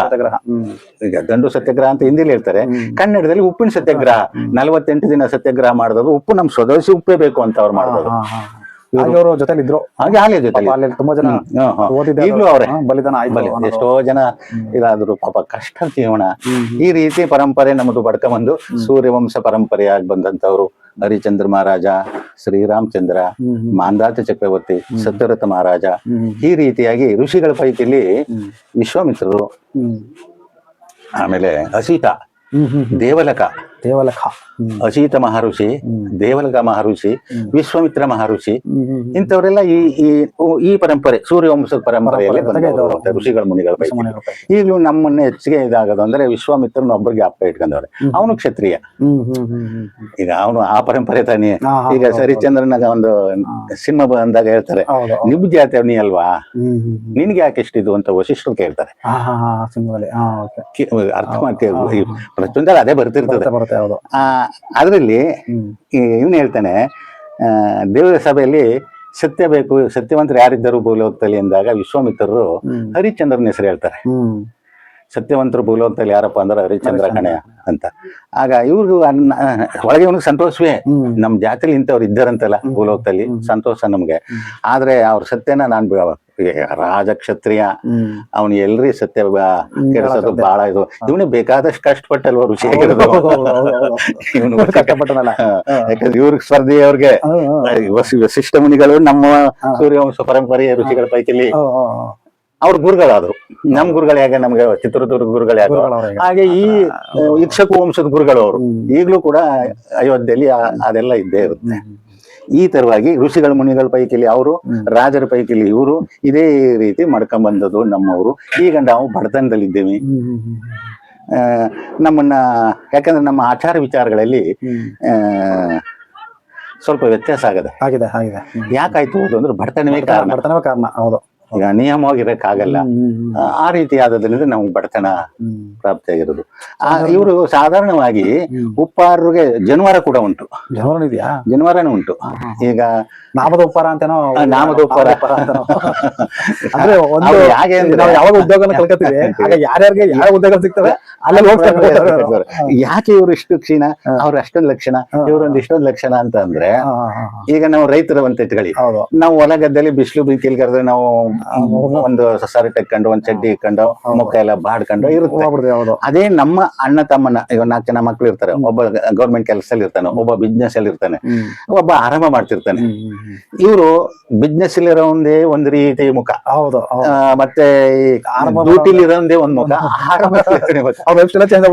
ಈಗ ದಂಡು ಸತ್ಯಾಗ್ರಹ ಅಂತ ಹಿಂದಿಲಿ ಹೇಳ್ತಾರೆ, ಕನ್ನಡದಲ್ಲಿ ಉಪ್ಪಿನ ಸತ್ಯಾಗ್ರಹ. 48 ದಿನ ಸತ್ಯಾಗ್ರಹ ಮಾಡಿದ್ರು. ಉಪ್ಪು ನಮ್ ಸ್ವದೇಶಿ ಉಪ್ಪೇ ಬೇಕು ಅಂತ ಅವ್ರು ಮಾಡಿದ್ರು. ಅವರು ಜೊತೆಲಿ ಇದ್ರು, ಹಾಗೆ ಜೊತೆಲಿ ತುಂಬಾ ಜನ ಈಗಲೂ ಅವರೇ ಬಲಿದಾನ ಆಯ್ತು. ಎಷ್ಟೋ ಜನ ಇದಾದ್ರು, ಪಾಪ ಕಷ್ಟ ಜೀವನ. ಈ ರೀತಿ ಪರಂಪರೆ ನಮ್ಮದು ಬಡ್ಕೊಂಬಂದು ಸೂರ್ಯವಂಶ ಪರಂಪರೆಯಾಗಿ ಬಂದಂತವ್ರು ಹರಿಚಂದ್ರ ಮಹಾರಾಜ, ಶ್ರೀರಾಮಚಂದ್ರ, ಮಾಂಧಾತ ಚಕ್ರವರ್ತಿ, ಸತ್ಯರಥ ಮಹಾರಾಜ. ಈ ರೀತಿಯಾಗಿ ಋಷಿಗಳ ಪೈಕಿಲಿ ವಿಶ್ವಾಮಿತ್ರರು, ಆಮೇಲೆ ಅಸೀತ, ದೇವಲಕ, ಅಸೀತ ಮಹರ್ಷಿ, ದೇವಲಕ ಮಹರ್ಷಿ, ವಿಶ್ವಾಮಿತ್ರ ಮಹರ್ಷಿ, ಇಂಥವರೆಲ್ಲ ಈ ಪರಂಪರೆ ಸೂರ್ಯವಂಶದ ಪರಂಪರೆಯಲ್ಲಿ ಬಂದ ಋಷಿಗಳ ಮುನಿಗಳ ಪೈಕಿ. ಈಗಲೂ ನಮ್ಮನ್ನ ಹೆಚ್ಚಿಗೆ ಇದಾಗೋದು ಅಂದ್ರೆ ವಿಶ್ವಾಮಿತ್ರನ ಒಬ್ಬರಿಗೆ ಅಪ್ಪ ಇಟ್ಕೊಂಡವ್ರೆ. ಅವನು ಕ್ಷತ್ರಿಯ. ಈಗ ಅವನು ಆ ಪರಂಪರೆ ತಾನೇ. ಈಗ ಹರಿಶ್ಚಂದ್ರನ ಒಂದು ಸಿನಿಮಾ ಬಂದಾಗ ಹೇಳ್ತಾರೆ, ನಿಮ್ ಜಾತಿ ನೀ ಅಲ್ವಾ, ನಿನ್ಗೆ ಯಾಕೆ ಇಷ್ಟಿದು ಅಂತ ವಶಿಷ್ಠರು ಕೇಳ್ತಾರೆ. ಅರ್ಥ ಮಾಡ್ತೀವಿ, ಪ್ರತಿಯೊಂದಲ್ಲಿ ಅದೇ ಬರ್ತಿರ್ತದೆ. ಅದರಲ್ಲಿ ಇವನು ಹೇಳ್ತಾನೆ, ದೇವರ ಸಭೆಯಲ್ಲಿ ಸತ್ಯ ಬೇಕು, ಸತ್ಯವಂತರು ಯಾರಿದ್ದರು ಭೂಲೋಕದಲ್ಲಿ ಎಂದಾಗ ವಿಶ್ವಾಮಿತ್ರರು ಹರಿಶ್ಚಂದ್ರನ ಹೆಸರು ಹೇಳ್ತಾರೆ. ಸತ್ಯವಂತರು ಭೂಲೋಕದಲ್ಲಿ ಯಾರಪ್ಪ ಅಂದ್ರೆ ಹರಿಶ್ಚಂದ್ರ ಕಣೆಯ ಅಂತ. ಆಗ ಇವ್ರಿಗೂ ಒಳಗೆ ಇವನಿಗೆ ಸಂತೋಷವೇ, ನಮ್ ಜಾತಿಲಿ ಇಂಥವ್ರು ಇದ್ದಾರಂತಲ್ಲ ಭೂಲೋಕದಲ್ಲಿ, ಸಂತೋಷ ನಮ್ಗೆ. ಆದ್ರೆ ಅವ್ರ ಸತ್ಯನ ನಾನ್ ರಾಜ ಕ್ಷತ್ರಿಯ, ಅವನು ಎಲ್ರಿ ಸತ್ಯ ಕೆಡಿಸೋದು ಬಹಳ ಇದು. ಇವನಿಗೆ ಬೇಕಾದಷ್ಟು ಕಷ್ಟಪಟ್ಟಲ್ವ ಋಷಿ ಆಗಿರೋದು. ಇವನು ಕಷ್ಟಪಟ್ಟನಲ್ಲ, ಯಾಕಂದ್ರೆ ಇವ್ರಿಗೆ ಸ್ಪರ್ಧೆಯವ್ರಿಗೆ ವಸಿಷ್ಠ ಮುನಿಗಳು ನಮ್ಮ ಸೂರ್ಯವಂಶ ಪರಂಪರೆಯ ಋಷಿಗಳ ಪೈಕಿಲಿ ಅವ್ರ ಗುರುಗಳಾದ್ರು. ನಮ್ ಗುರುಗಳು ಹೇಗೆ ನಮ್ಗೆ ಚಿತ್ರದುರ್ಗ ಗುರುಗಳು ಯಾರು, ಹಾಗೆ ಈ ಇಕ್ಷಕು ವಂಶದ ಗುರುಗಳು ಅವರು ಈಗಲೂ ಕೂಡ ಅಯೋಧ್ಯೆಯಲ್ಲಿ ಅದೆಲ್ಲ ಇದ್ದೇ ಇರುತ್ತೆ. ಈ ತರವಾಗಿ ಋಷಿಗಳ ಮುನಿಗಳ ಪೈಕಿಲಿ ಅವರು, ರಾಜರ ಪೈಕಿಲಿ ಇವರು, ಇದೇ ರೀತಿ ಮಾಡ್ಕೊಂಡ್ಬಂದದ್ದು ನಮ್ಮವರು. ಈಗ ನಾವು ಬಡತನದಲ್ಲಿದ್ದೇವೆ. ನಮ್ಮನ್ನ ಯಾಕಂದ್ರೆ ನಮ್ಮ ಆಚಾರ ವಿಚಾರಗಳಲ್ಲಿ ಸ್ವಲ್ಪ ವ್ಯತ್ಯಾಸ ಆಗಿದೆ. ಆಗಿದೆ. ಯಾಕಾಯ್ತು ಅಂದ್ರೆ ಬಡತನವೇ ಕಾರಣ. ಹೌದು. ಈಗ ನಿಯಮವಾಗಿರಕ್ಕಾಗಲ್ಲ. ಆ ರೀತಿ ಆದದ್ರಿಂದ ನಮ್ಗೆ ಬಡತನ ಪ್ರಾಪ್ತಿಯಾಗಿರೋದು. ಇವರು ಸಾಧಾರಣವಾಗಿ ಉಪ್ಪಾರರಿಗೆ ಜನವಾರ ಕೂಡ ಉಂಟು. ಜನವರ ಇದೆಯಾ? ಜನವಾರನೂ ಉಂಟು. ಈಗ ನಾಮದ ಉಪ್ಪಾರ ಅಂತನೋ, ನಾಮದ ಉಪ್ಪಾರ ಅಂತನೋ. ಅಂದ್ರೆ ಒಂದು ಅವ್ರು ಹೇಗೆ ಅಂದ್ರೆ ನಾವು ಯಾವಾಗ ಉದ್ಯೋಗನ ಕಲ್ಕತ್ತೀವಿ ಆಗ ಯಾರ್ಯಾರಿಗೆ ಯಾವ ಉದ್ಯೋಗ ಸಿಗ್ತವೆ ಅಲ್ಲಿ ಹೋಗ್ತಾರೆ. ಯಾಕೆ ಇವ್ರು ಇಷ್ಟು ಕ್ಷೀಣ, ಅವ್ರ ಅಷ್ಟೊಂದು ಲಕ್ಷಣ, ಇವ್ರೊಂದು ಇಷ್ಟೊಂದು ಲಕ್ಷಣ ಅಂತ ಅಂದ್ರೆ, ಈಗ ನಾವು ರೈತರ ಅಂತ ಇಟ್ಕೊಳ್ಳಿ, ನಾವು ಹೊಲ ಗದ್ದೆಲಿ ಬಿಸಿಲು ಬೀತಿಲ್ ಕರೆದ್ರೆ ನಾವು ಒಂದು ಸರಿ ತೆಕ್ಕೊಂಡು ಒಂದ್ ಚಡ್ಡಿ ಇಟ್ಕೊಂಡು ಮುಖ ಎಲ್ಲ ಬಾಡ್ಕೊಂಡು ಇರುತ್ತೆ. ಅದೇ ನಮ್ಮ ಅಣ್ಣ ತಮ್ಮನ, ಈಗ 4 ಜನ ಮಕ್ಳು ಇರ್ತಾರೆ, ಒಬ್ಬ ಗೌರ್ಮೆಂಟ್ ಕೆಲಸದಲ್ಲಿ ಇರ್ತಾನೆ, ಒಬ್ಬ ಬಿಸ್ನೆಸ್ ಅಲ್ಲಿ ಇರ್ತಾನೆ, ಒಬ್ಬ ಆರಾಮ ಮಾಡ್ತಿರ್ತಾನೆ. ಇವರು ಬಿಸ್ನೆಸ್ ಅಲ್ಲಿ ಇರೋದೇ ಒಂದ್ ರೀತಿ ಮುಖ, ಮತ್ತೆ ಡ್ಯೂಟಿಲಿ ಇರೋದೇ ಒಂದ್ ಮುಖ, ಚೇಂಜ್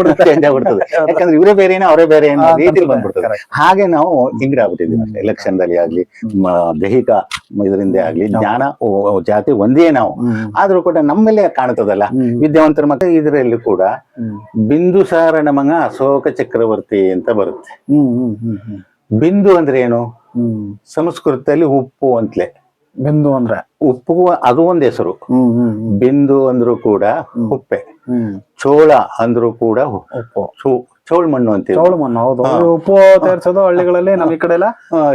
ಆಗ್ಬಿಡ್ತದೆ. ಯಾಕಂದ್ರೆ ಇವರೇ ಬೇರೆನೋ ಅವರೇ ಬೇರೆ ಏನೋ ರೀತಿಲಿ ಬಂದ್ಬಿಡ್ತದೆ. ಹಾಗೆ ನಾವು ಹಿಂಗಡಾಗ್ಬಿಟ್ಟಿದೀವಿ ಎಲೆಕ್ಷನ್ ದಲ್ಲಿ ಆಗ್ಲಿ, ದೈಹಿಕ ಇದರಿಂದ ಆಗ್ಲಿ, ಜ್ಞಾನ ಜಾತಿ ಒಂದೇ ನಾವು. ಆದ್ರೂ ಕೂಡ ನಮ್ಮಲ್ಲೇ ಕಾಣ್ತದಲ್ಲ ವಿದ್ಯಾವಂತರ ಮಗ. ಇದರಲ್ಲಿ ಕೂಡ ಬಿಂದುಸಾರ ನಮಗ ಅಶೋಕ ಚಕ್ರವರ್ತಿ ಅಂತ ಬರುತ್ತೆ. ಬಿಂದು ಅಂದ್ರೆ ಏನು? ಸಂಸ್ಕೃತದಲ್ಲಿ ಉಪ್ಪು ಅಂತಲೇ. ಬಿಂದು ಅಂದ್ರೆ ಉಪ್ಪು, ಅದು ಒಂದ್ ಹೆಸರು. ಬಿಂದು ಅಂದ್ರು ಕೂಡ ಉಪ್ಪೆ. ಚೋಳ ಅಂದ್ರು ಕೂಡ ಉಪ್ಪು. ಚೌಳ್ ಮಣ್ಣು ಅಂತೀವಿ. ಚೌಳು ಮಣ್ಣು, ಹೌದು. ಉಪ್ಪು ತಯಾರಿಸೋದು ಹಳ್ಳಿಗಳಲ್ಲಿ ನಮ್ಮ ಈ ಕಡೆ ಎಲ್ಲ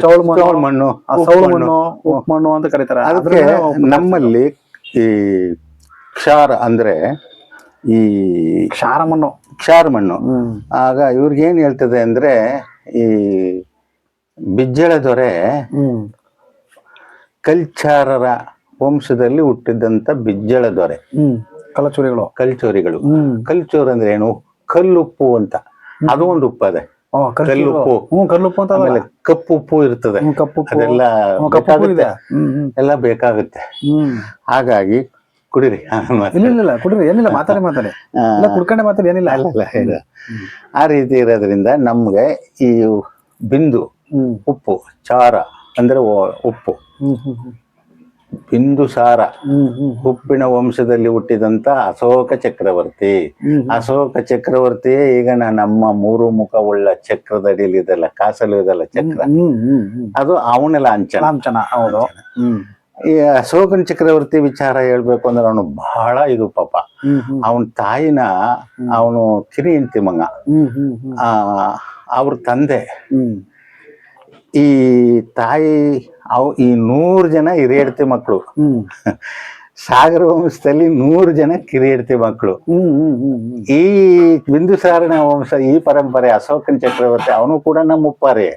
ಚೌಳ್ ಮಣ್ಣು, ಸೌಳು ಮಣ್ಣು, ಉಪ್ಪು ಮಣ್ಣು ಅಂತ ಕರೀತಾರೆ. ಅದಕ್ಕೆ ನಮ್ಮಲ್ಲಿ ಈ ಕ್ಷಾರ ಅಂದ್ರೆ ಈ ಕ್ಷಾರ ಮಣ್ಣು, ಕ್ಷಾರ ಮಣ್ಣು. ಆಗ ಇವ್ರಿಗೆ ಏನ್ ಹೇಳ್ತದೆ ಅಂದ್ರೆ, ಈ ಬಿಜ್ಜಳ ದೊರೆ ಕಲ್ಚಾರರ ವಂಶದಲ್ಲಿ ಹುಟ್ಟಿದಂತ ಬಿಜ್ಜಳ ದೊರೆ. ಕಲ್ಚೋರಿಗಳು. ಕಲ್ಚೋರ್ ಅಂದ್ರೆ ಏನು? ಕಲ್ಲುಪ್ಪು ಅಂತ. ಅದು ಒಂದು ಉಪ್ಪು ಅದೇ, ಕಲ್ಲುಪ್ಪು ಅಂತ. ಆಮೇಲೆ ಕಪ್ಪು ಉಪ್ಪು ಇರ್ತದೆ, ಅದೆಲ್ಲ ಎಲ್ಲ ಬೇಕಾಗುತ್ತೆ. ಹಾಗಾಗಿ ಕುಡಿರಿ. ಕುಡಿರಿ, ಏನಿಲ್ಲ, ಮಾತಾಡಿ ಕುಡ್ಕೊಂಡೆ ಮಾತಾಡಿ, ಏನಿಲ್ಲ. ಆ ರೀತಿ ಇರೋದ್ರಿಂದ ನಮ್ಗೆ ಈ ಬಿಂದು ಉಪ್ಪು, ಚಾರ ಅಂದ್ರೆ ಉಪ್ಪು, ಬಿಂದುಸಾರ ಉಪ್ಪಿನ ವಂಶದಲ್ಲಿ ಹುಟ್ಟಿದಂತ ಅಶೋಕ ಚಕ್ರವರ್ತಿ. ಅಶೋಕ ಚಕ್ರವರ್ತಿಯೇ ಈಗ ನಮ್ಮ 3 ಮುಖವುಳ್ಳ ಚಕ್ರದ ಅಡಿಯಲ್ಲಿ ಇದೆಲ್ಲ, ಕಾಸಲು ಇದೆಲ್ಲ ಚಕ್ರ, ಅದು ಅವನ ಲಾಂಛನ. ಹೌದು. ಈ ಅಶೋಕನ್ ಚಕ್ರವರ್ತಿ ವಿಚಾರ ಹೇಳ್ಬೇಕು ಅಂದ್ರೆ ಅವನು ಬಹಳ ಇದು ಪಾಪ. ಅವನ ತಾಯಿನ ಅವನು ಕಿರಿ ಹೆಂಡತಿ ಮಗ. ಅವ್ರ ತಂದೆ ಈ ತಾಯಿ ಈ 100 ಜನ ಹಿರಿಯಡ್ತಿ ಮಕ್ಕಳು. ಸಾಗರ ವಂಶದಲ್ಲಿ 100 ಜನ ಕಿರಿಯಡ್ತಿ ಮಕ್ಕಳು. ಈ ಬಿಂದುಸಾರನ ವಂಶ, ಈ ಪರಂಪರೆ, ಅಶೋಕನ್ ಚಕ್ರವರ್ತಿ ಅವನು ಕೂಡ ನಮ್ಮ ಉಪ್ಪಾರೆ.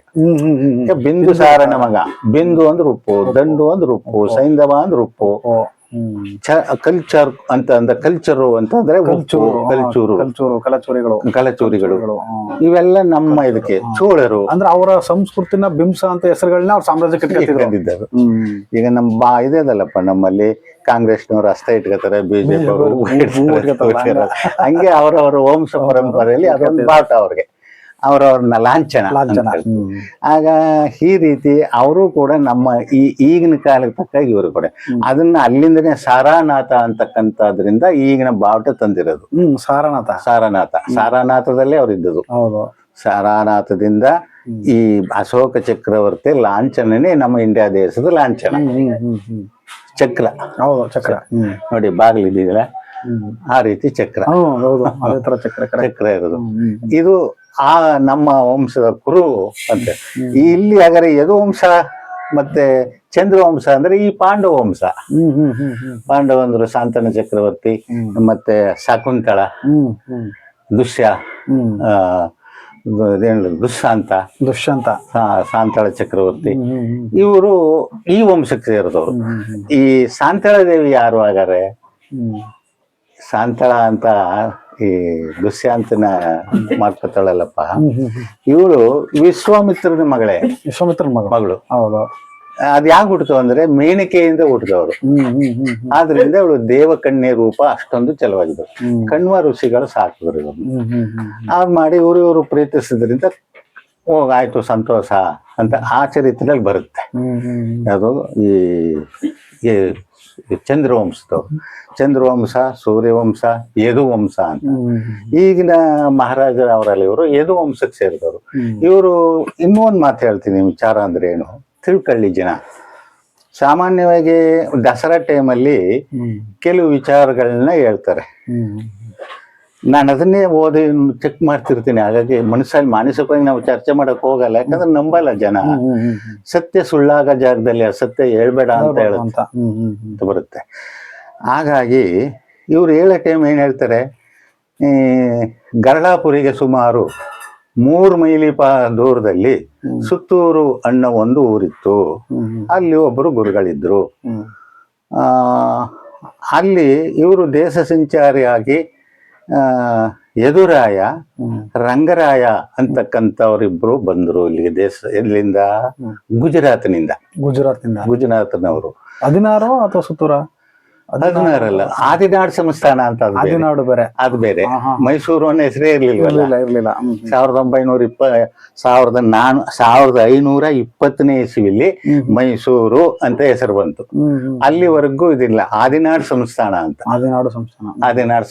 ಬಿಂದುಸಾರನ ಮಗ. ಬಿಂದು ಅಂದ್ರೆ ಉಪ್ಪು, ದಂಡು ಅಂದ್ರೆ ಉಪ್ಪು, ಸೈಂಧವ ಅಂದ್ರೆ ಉಪ್ಪು, ಕಲ್ಚರ್ ಅಂತ ಅಂದ್ರೆ ಕಲ್ಚರು ಅಂತ ಅಂದ್ರೆ ಕಲಚೂರಿಗಳು ಇವೆಲ್ಲ ನಮ್ಮ ಇದಕ್ಕೆ. ಚೋಳರು ಅಂದ್ರೆ ಅವರ ಸಂಸ್ಕೃತಿನ ಬಿಂಸ ಅಂತ ಹೆಸರುಗಳನ್ನ ಅವ್ರ ಸಾಮ್ರಾಜ್ಯಕ್ಕೆ ಇಟ್ಕೊಂಡಿದ್ದಾರೆ. ಈಗ ನಮ್ಮ ಇದಲ್ಲಪ್ಪ, ನಮ್ಮಲ್ಲಿ ಕಾಂಗ್ರೆಸ್ನವರು ಅಸ್ತ ಇಟ್ಕೋತಾರೆ, ಬಿಜೆಪಿ ಅವರು ಹಂಗೆ ಅವರವರ ವಂಶ ಪರಂಪರೆಯಲ್ಲಿ ಅದೊಂದು ಬಾಟ ಅವ್ರಿಗೆ, ಅವರವ್ರನ್ನ ಲಾಂಛನ. ಆಗ ಈ ರೀತಿ ಅವರು ಕೂಡ ನಮ್ಮ ಈಗಿನ ಕಾಲಕ್ಕೆ ತಕ್ಕ ಇವರು ಕೂಡ ಅದನ್ನ ಅಲ್ಲಿಂದನೇ ಸಾರಾನಾಥ ಅಂತಕ್ಕಂಥದ್ರಿಂದ ಈಗಿನ ಬಾವುಟ ತಂದಿರೋದು. ಸಾರಾನಾಥದಲ್ಲೇ ಅವ್ರು ಇದ್ದದು. ಸಾರಾನಾಥದಿಂದ ಈ ಅಶೋಕ ಚಕ್ರವರ್ತಿ ಲಾಂಛನನೇ ನಮ್ಮ ಇಂಡಿಯಾ ದೇಶದ ಲಾಂಛನ. ಚಕ್ರ ನೋಡಿ, ಬಾಗಿಲಿದೆಯಲ್ಲ, ಆ ರೀತಿ ಚಕ್ರ ಇರೋದು. ಇದು ನಮ್ಮ ವಂಶದ ಕುರು ಅಂತ. ಇಲ್ಲಿ ಹಾಗಾದ್ರೆ ಯದುವಂಶ ಮತ್ತೆ ಚಂದ್ರವಂಶ ಅಂದ್ರೆ ಈ ಪಾಂಡವ ವಂಶ. ಪಾಂಡವಂದ್ರು ಶಾಂತನ ಚಕ್ರವರ್ತಿ, ಮತ್ತೆ ಶಕುಂತಳ, ದುಷ್ಯಂತ, ಶಾಂತಳ ಚಕ್ರವರ್ತಿ, ಇವರು ಈ ವಂಶಕ್ಕೆ ಸೇರಿದವರು. ಈ ಶಾಂತಳ ದೇವಿ ಯಾರು ಹಾಗಾದ್ರೆ? ಶಾಂತಳ ಅಂತ ಈ ದುಷ್ಯಂತನ ಮಾಡ್ಕೊತಾಳಲ್ಲಪ್ಪ, ಇವಳು ವಿಶ್ವಾಮಿತ್ರನ ಮಗಳು. ಅದ್ ಯಾಕೆ ಹುಟ್ಟಿತು ಅಂದ್ರೆ ಮೇನಕೆಯಿಂದ ಹುಟ್ಟಿದವರು. ಆದ್ರಿಂದ ಇವಳು ದೇವಕನ್ಯೆ ರೂಪ ಅಷ್ಟೊಂದು ಚೆಲುವಾಗಿದ್ರು. ಕಣ್ವ ಋಷಿಗಳು ಸಾಕಿದ್ರು. ಅವ್ರು ಮಾಡಿ ಇವರು ಪ್ರೀತಿಸಿದ್ರಿಂದ ಆಯ್ತು ಸಂತೋಷ ಅಂತ ಆ ಚರಿತ್ರೆಯಲ್ಲಿ ಬರುತ್ತೆ. ಅದು ಈ ಚಂದ್ರವಂಶದವ್ರು. ಚಂದ್ರವಂಶ, ಸೂರ್ಯವಂಶ, ಯದುವಂಶ ಅಂತ. ಈಗಿನ ಮಹಾರಾಜರ ಅವರಲ್ಲಿ ಇವರು ಯದುವಂಶಕ್ಕೆ ಸೇರಿದವರು. ಇವರು ಇನ್ನೊಂದು ಮಾತು ಹೇಳ್ತೀನಿ, ವಿಚಾರ ಅಂದ್ರೆ ಏನು ತಿಳ್ಕೊಳ್ಳಿ ಜನ. ಸಾಮಾನ್ಯವಾಗಿ ದಸರಾ ಟೈಮಲ್ಲಿ ಕೆಲವು ವಿಚಾರಗಳನ್ನ ಹೇಳ್ತಾರೆ. ನಾನು ಅದನ್ನೇ ಓದಿ ಚೆಕ್ ಮಾಡ್ತಿರ್ತೀನಿ. ಹಾಗಾಗಿ ಮನಸ್ಸಲ್ಲಿ ಮಾನಸಿಕವಾಗಿ ನಾವು ಚರ್ಚೆ ಮಾಡಕ್ ಹೋಗಲ್ಲ, ಯಾಕಂದ್ರೆ ನಂಬಲ್ಲ ಜನ. ಸತ್ಯ ಸುಳ್ಳಾಗ ಜಾಗದಲ್ಲಿ ಅಸತ್ಯ ಹೇಳ್ಬೇಡ ಅಂತ ಹೇಳುತ್ತೆ ಬರುತ್ತೆ. ಹಾಗಾಗಿ ಇವ್ರು ಹೇಳೋ ಟೈಮ್ ಏನ್ ಹೇಳ್ತಾರೆ, ಗರಳಾಪುರಿಗೆ ಸುಮಾರು 3 ಮೈಲಿ ದೂರದಲ್ಲಿ ಸುತ್ತೂರು ಅನ್ನೋ ಒಂದು ಊರಿತ್ತು. ಅಲ್ಲಿ ಒಬ್ಬರು ಗುರುಗಳಿದ್ರು. ಅಲ್ಲಿ ಇವರು ದೇಶ ಸಂಚಾರಿಯಾಗಿ ಯದುರಾಯ, ರಂಗರಾಯ ಅಂತಕ್ಕಂಥವ್ರಿಬ್ರು ಬಂದ್ರು ಇಲ್ಲಿಗೆ. ಎಲ್ಲಿಂದ? ಗುಜರಾತ್ನವರು. 16 ಅಥವಾ ಸುತ್ತೂರ? 16 ಅಲ್ಲ, ಆದಿನಾಡು ಸಂಸ್ಥಾನ ಅಂತ. ಆದಿನಾಡು ಬೇರೆ, ಅದು ಬೇರೆ. ಮೈಸೂರು ಅನ್ನೋ ಹೆಸರೇ ಇರ್ಲಿಲ್ಲ. 1520ನೇ ಇಸ್ವಿಲಿ ಮೈಸೂರು ಅಂತ ಹೆಸರು ಬಂತು. ಅಲ್ಲಿವರೆಗೂ ಇದಿಲ್ಲ, ಆದಿನಾಡು ಸಂಸ್ಥಾನ ಅಂತ. ಆದಿನಾಡು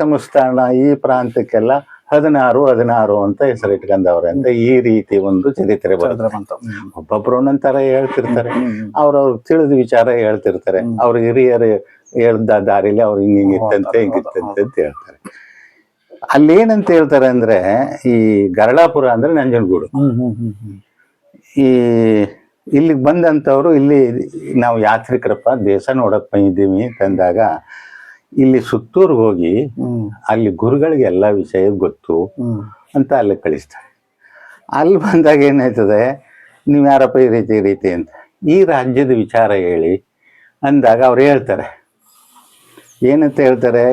ಸಂಸ್ಥಾನ ಈ ಪ್ರಾಂತಕ್ಕೆಲ್ಲ 16 ಅಂತ ಹೆಸರಿಟ್ಕೊಂಡವ್ರೆ ಅಂತ ಈ ರೀತಿ ಒಂದು ಚರಿತ್ರೆ ಬರುತ್ತೆ. ಒಬ್ಬೊಬ್ರು ಒಂದೊಂಥರ ಹೇಳ್ತಿರ್ತಾರೆ, ಅವ್ರವ್ರು ತಿಳಿದ ವಿಚಾರ ಹೇಳ್ತಿರ್ತಾರೆ. ಅವ್ರ ಹಿರಿಯರು ಹೇಳ್ದ ದಾರಿಲಿ ಅವ್ರು ಹಿಂಗಿತ್ತಂತೆ ಹಿಂಗಿತ್ತಂತೆ ಅಂತ ಹೇಳ್ತಾರೆ. ಅಲ್ಲೇನಂತ ಹೇಳ್ತಾರೆ ಅಂದ್ರೆ, ಈ ಗರಳಾಪುರ ಅಂದ್ರೆ ನಂಜನಗೂಡು. ಈ ಇಲ್ಲಿಗೆ ಬಂದಂಥವ್ರು, ಇಲ್ಲಿ ನಾವು ಯಾತ್ರಿಕರಪ್ಪ ದೇಶ ನೋಡಕ್ ಬಂದಿದ್ದೀವಿ ಅಂತಂದಾಗ, ಇಲ್ಲಿ ಸುತ್ತೂರ್ಗೆ ಹೋಗಿ ಅಲ್ಲಿ ಗುರುಗಳಿಗೆ ಎಲ್ಲ ವಿಷಯ ಗೊತ್ತು ಅಂತ ಅಲ್ಲಿ ಕಳಿಸ್ತಾರೆ. ಅಲ್ಲಿ ಬಂದಾಗ ಏನಾಯ್ತದೆ, ನೀವು ಯಾರಪ್ಪ ಈ ರೀತಿ ಅಂತ, ಈ ರಾಜ್ಯದ ವಿಚಾರ ಹೇಳಿ ಅಂದಾಗ ಅವ್ರು ಹೇಳ್ತಾರೆ. ಏನಂತ ಹೇಳ್ತಾರೆ,